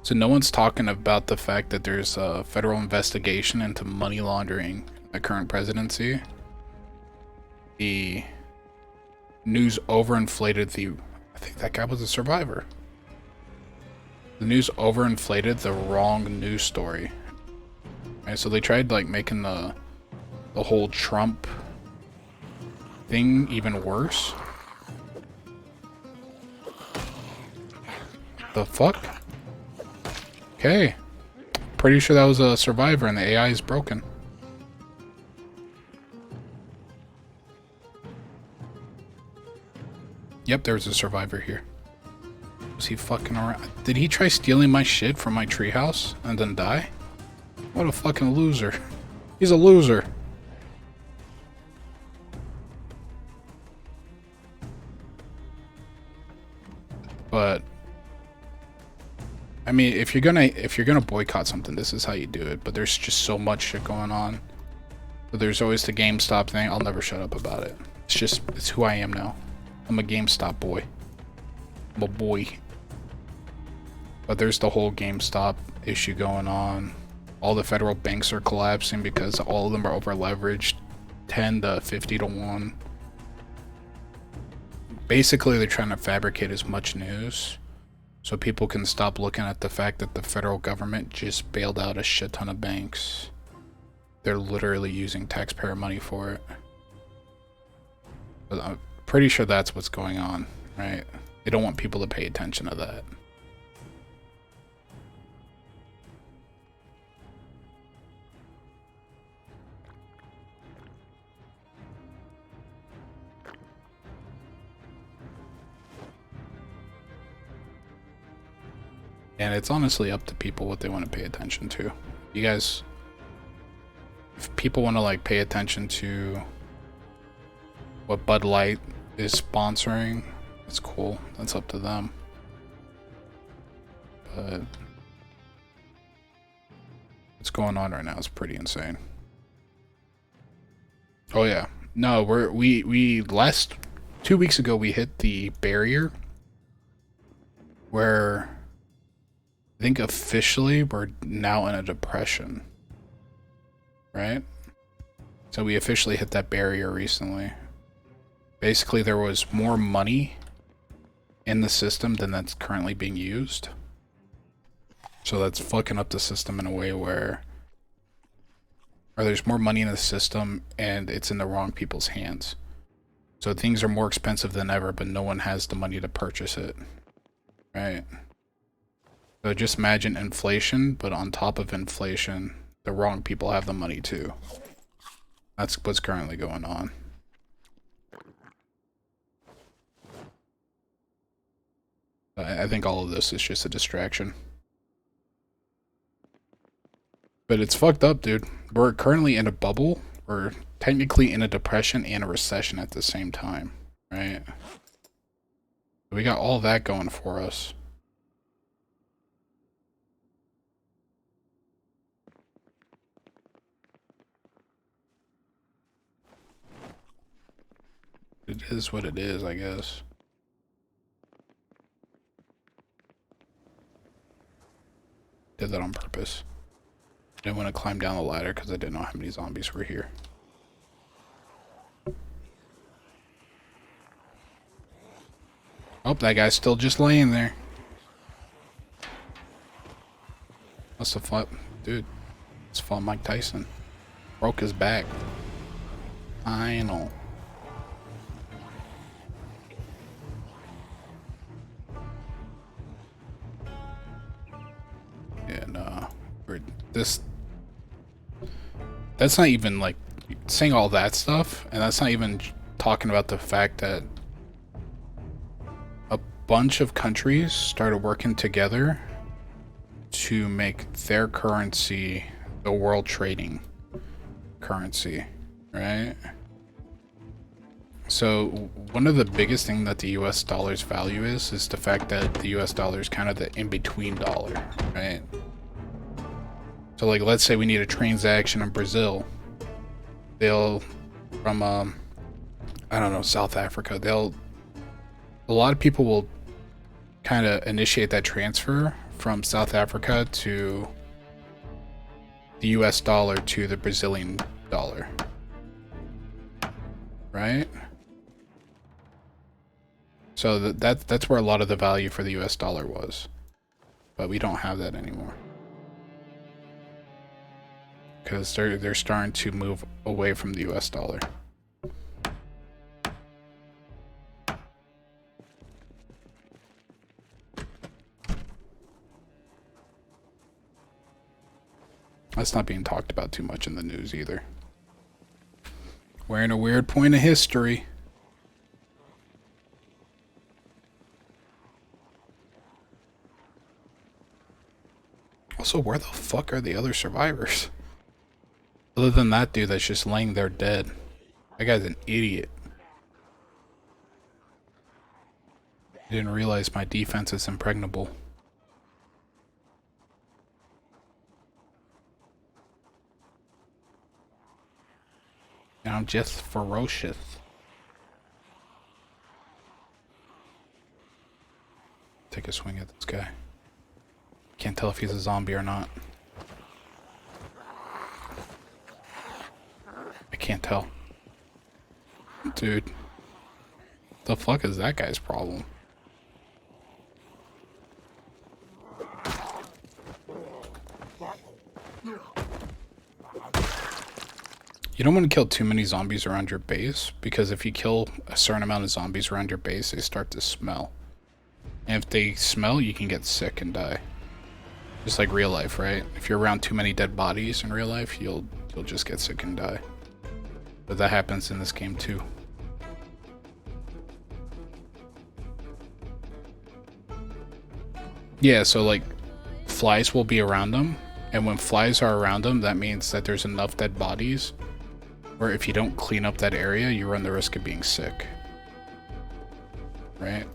So no one's talking about the fact that there's a federal investigation into money laundering in the current presidency. The news overinflated I think that guy was a survivor. The news overinflated the wrong news story. Right, so they tried like making the whole Trump thing even worse. The fuck? Okay. Pretty sure that was a survivor and the AI is broken. Yep, there was a survivor here. Was he fucking around? Did he try stealing my shit from my treehouse and then die? What a fucking loser. He's a loser. But I mean, if you're gonna boycott something, this is how you do it. But there's just so much shit going on. But there's always the GameStop thing. I'll never shut up about it. It's who I am now. I'm a GameStop boy. I'm a boy. But there's the whole GameStop issue going on. All the federal banks are collapsing because all of them are over leveraged, 10 to 50 to 1. Basically, they're trying to fabricate as much news so people can stop looking at the fact that the federal government just bailed out a shit ton of banks. They're literally using taxpayer money for it. But I'm pretty sure that's what's going on, right? They don't want people to pay attention to that. And it's honestly up to people what they want to pay attention to. You guys, if people want to like pay attention to what Bud Light is sponsoring, it's cool. That's up to them. But what's going on right now is pretty insane. Oh yeah. No, we last 2 weeks ago we hit the barrier where I think officially we're now in a depression, right? So we officially hit that barrier recently. Basically, there was more money in the system than that's currently being used. So that's fucking up the system in a way where, or there's more money in the system and it's in the wrong people's hands. So things are more expensive than ever, but no one has the money to purchase it, right? So just imagine inflation, but on top of inflation, the wrong people have the money too. That's what's currently going on. I think all of this is just a distraction. But it's fucked up, dude. We're currently in a bubble. We're technically in a depression and a recession at the same time, right? We got all that going for us. It is what it is, I guess. Did that on purpose. I didn't want to climb down the ladder because I didn't know how many zombies were here. Oh, that guy's still just laying there. Must have fought, dude. It's fought Mike Tyson. Broke his back. I know. And that's not even like saying all that stuff, and that's not even talking about the fact that a bunch of countries started working together to make their currency the world trading currency, right? So one of the biggest thing that the US dollar's value is the fact that the US dollar is kind of the in-between dollar, right? So like, let's say we need a transaction in Brazil. They'll, from, I don't know, South Africa, a lot of people will kind of initiate that transfer from South Africa to the US dollar to the Brazilian dollar. Right? So that's where a lot of the value for the US dollar was. But we don't have that anymore. Because they're starting to move away from the US dollar. That's not being talked about too much in the news either. We're in a weird point of history. Also, where the fuck are the other survivors? Other than that dude that's just laying there dead. That guy's an idiot. I didn't realize my defense is impregnable. And I'm just ferocious. Take a swing at this guy. Can't tell if he's a zombie or not. I can't tell. Dude. The fuck is that guy's problem? You don't want to kill too many zombies around your base, because if you kill a certain amount of zombies around your base, they start to smell. And if they smell, you can get sick and die. Just like real life, right? If you're around too many dead bodies in real life, you'll just get sick and die. But that happens in this game too. Yeah, so like flies will be around them, and when flies are around them, that means that there's enough dead bodies where if you don't clean up that area, you run the risk of being sick. Right?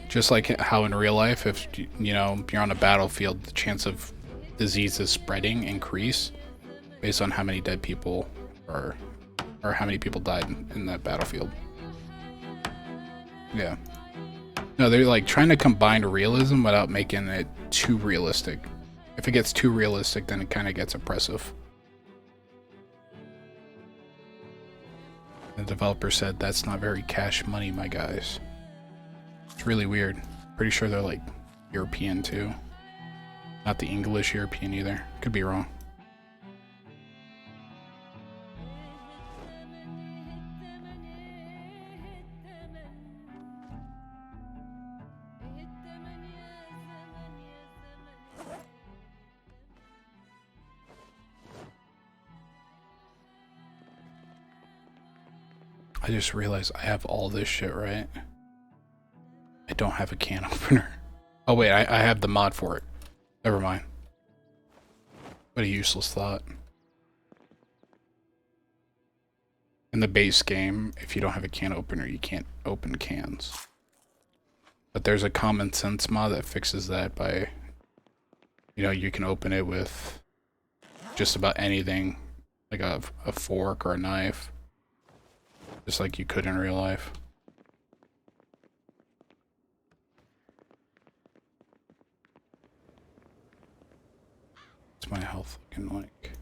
Just like how in real life, if you know you're on a battlefield, the chance of diseases spreading increase based on how many dead people or how many people died in that battlefield. Yeah. No, they're like trying to combine realism without making it too realistic. If it gets too realistic, then it kind of gets oppressive. The developer said that's not very cash money, my guys. It's really weird. Pretty sure they're like European too. Not the English European either. Could be wrong. I just realized I have all this shit, right? I don't have a can opener. Oh wait, I have the mod for it. Never mind. What a useless thought. In the base game, if you don't have a can opener, you can't open cans. But there's a common sense mod that fixes that by, you know, you can open it with just about anything, like a fork or a knife. Just like you could in real life. What's my health looking like?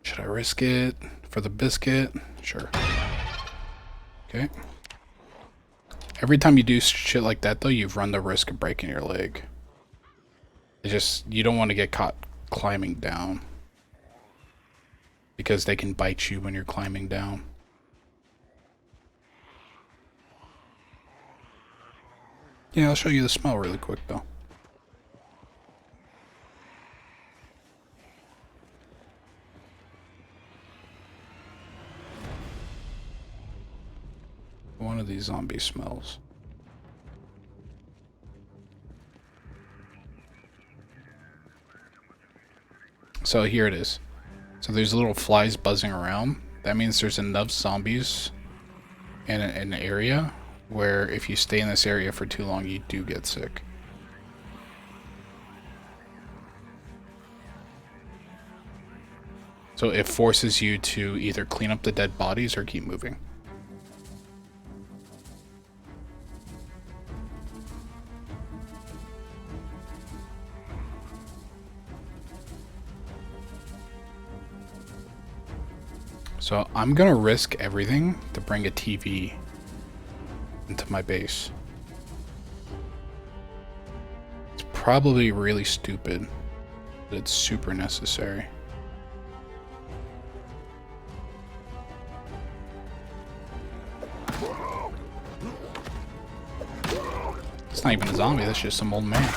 Should I risk it for the biscuit? Sure. Okay. Every time you do shit like that though, you've run the risk of breaking your leg. It's just, you don't want to get caught climbing down. Because they can bite you when you're climbing down. Yeah, I'll show you the smell really quick though. One of these zombie smells. So here it is. So there's little flies buzzing around. That means there's enough zombies in an area where if you stay in this area for too long, you do get sick. So it forces you to either clean up the dead bodies or keep moving. So I'm gonna risk everything to bring a TV into my base. It's probably really stupid, but it's super necessary. It's not even a zombie, that's just some old man.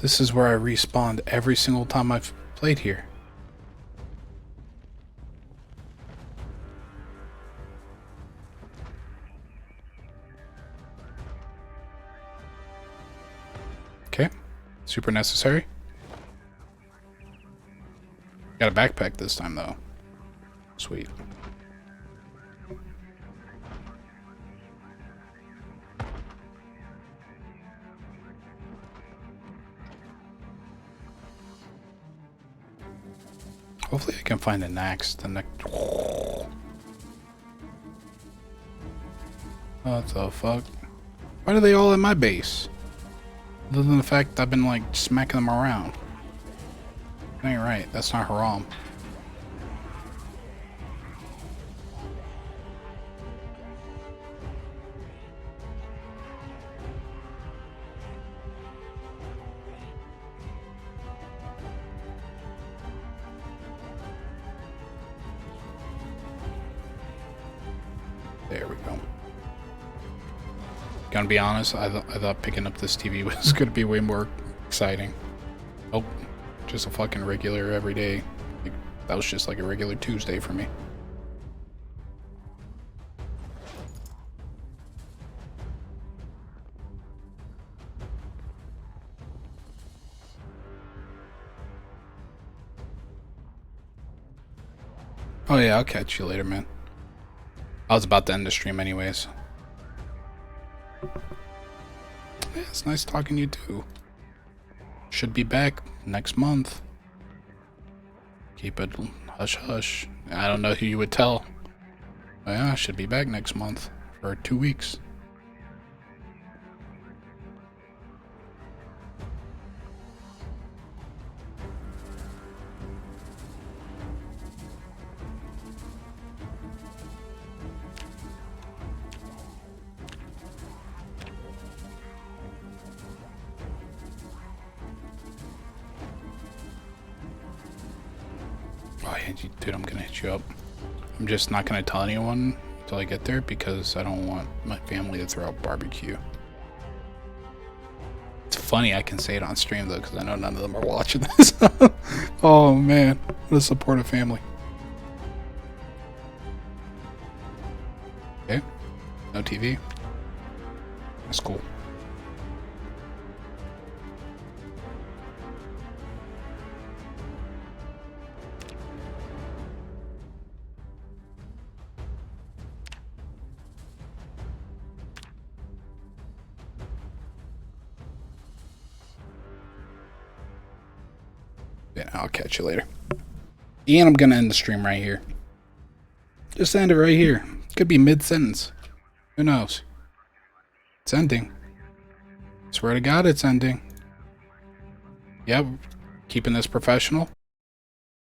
This is where I respawned every single time I've played here. Okay, super necessary. Got a backpack this time though. Sweet. Hopefully I can find the next. What the fuck? Why are they all in my base? Other than the fact I've been like smacking them around. That ain't right. That's not haram. There we go. Gonna be honest, I thought picking up this TV was gonna be way more exciting. Oh, just a fucking regular everyday. Like, that was just like a regular Tuesday for me. Oh yeah, I'll catch you later, man. I was about to end the stream anyways. Yeah, it's nice talking to you too. Should be back next month. Keep it hush hush. I don't know who you would tell. But yeah, I should be back next month for 2 weeks. Oh yeah, dude, I'm gonna hit you up. I'm just not gonna tell anyone until I get there because I don't want my family to throw out barbecue. It's funny I can say it on stream though because I know none of them are watching this. Oh man, what a supportive family. Okay, no TV. That's cool. Yeah, I'll catch you later. And I'm gonna end the stream right here. Just end it right here. Could be mid-sentence. Who knows? It's ending. Swear to God it's ending. Yep. Keeping this professional.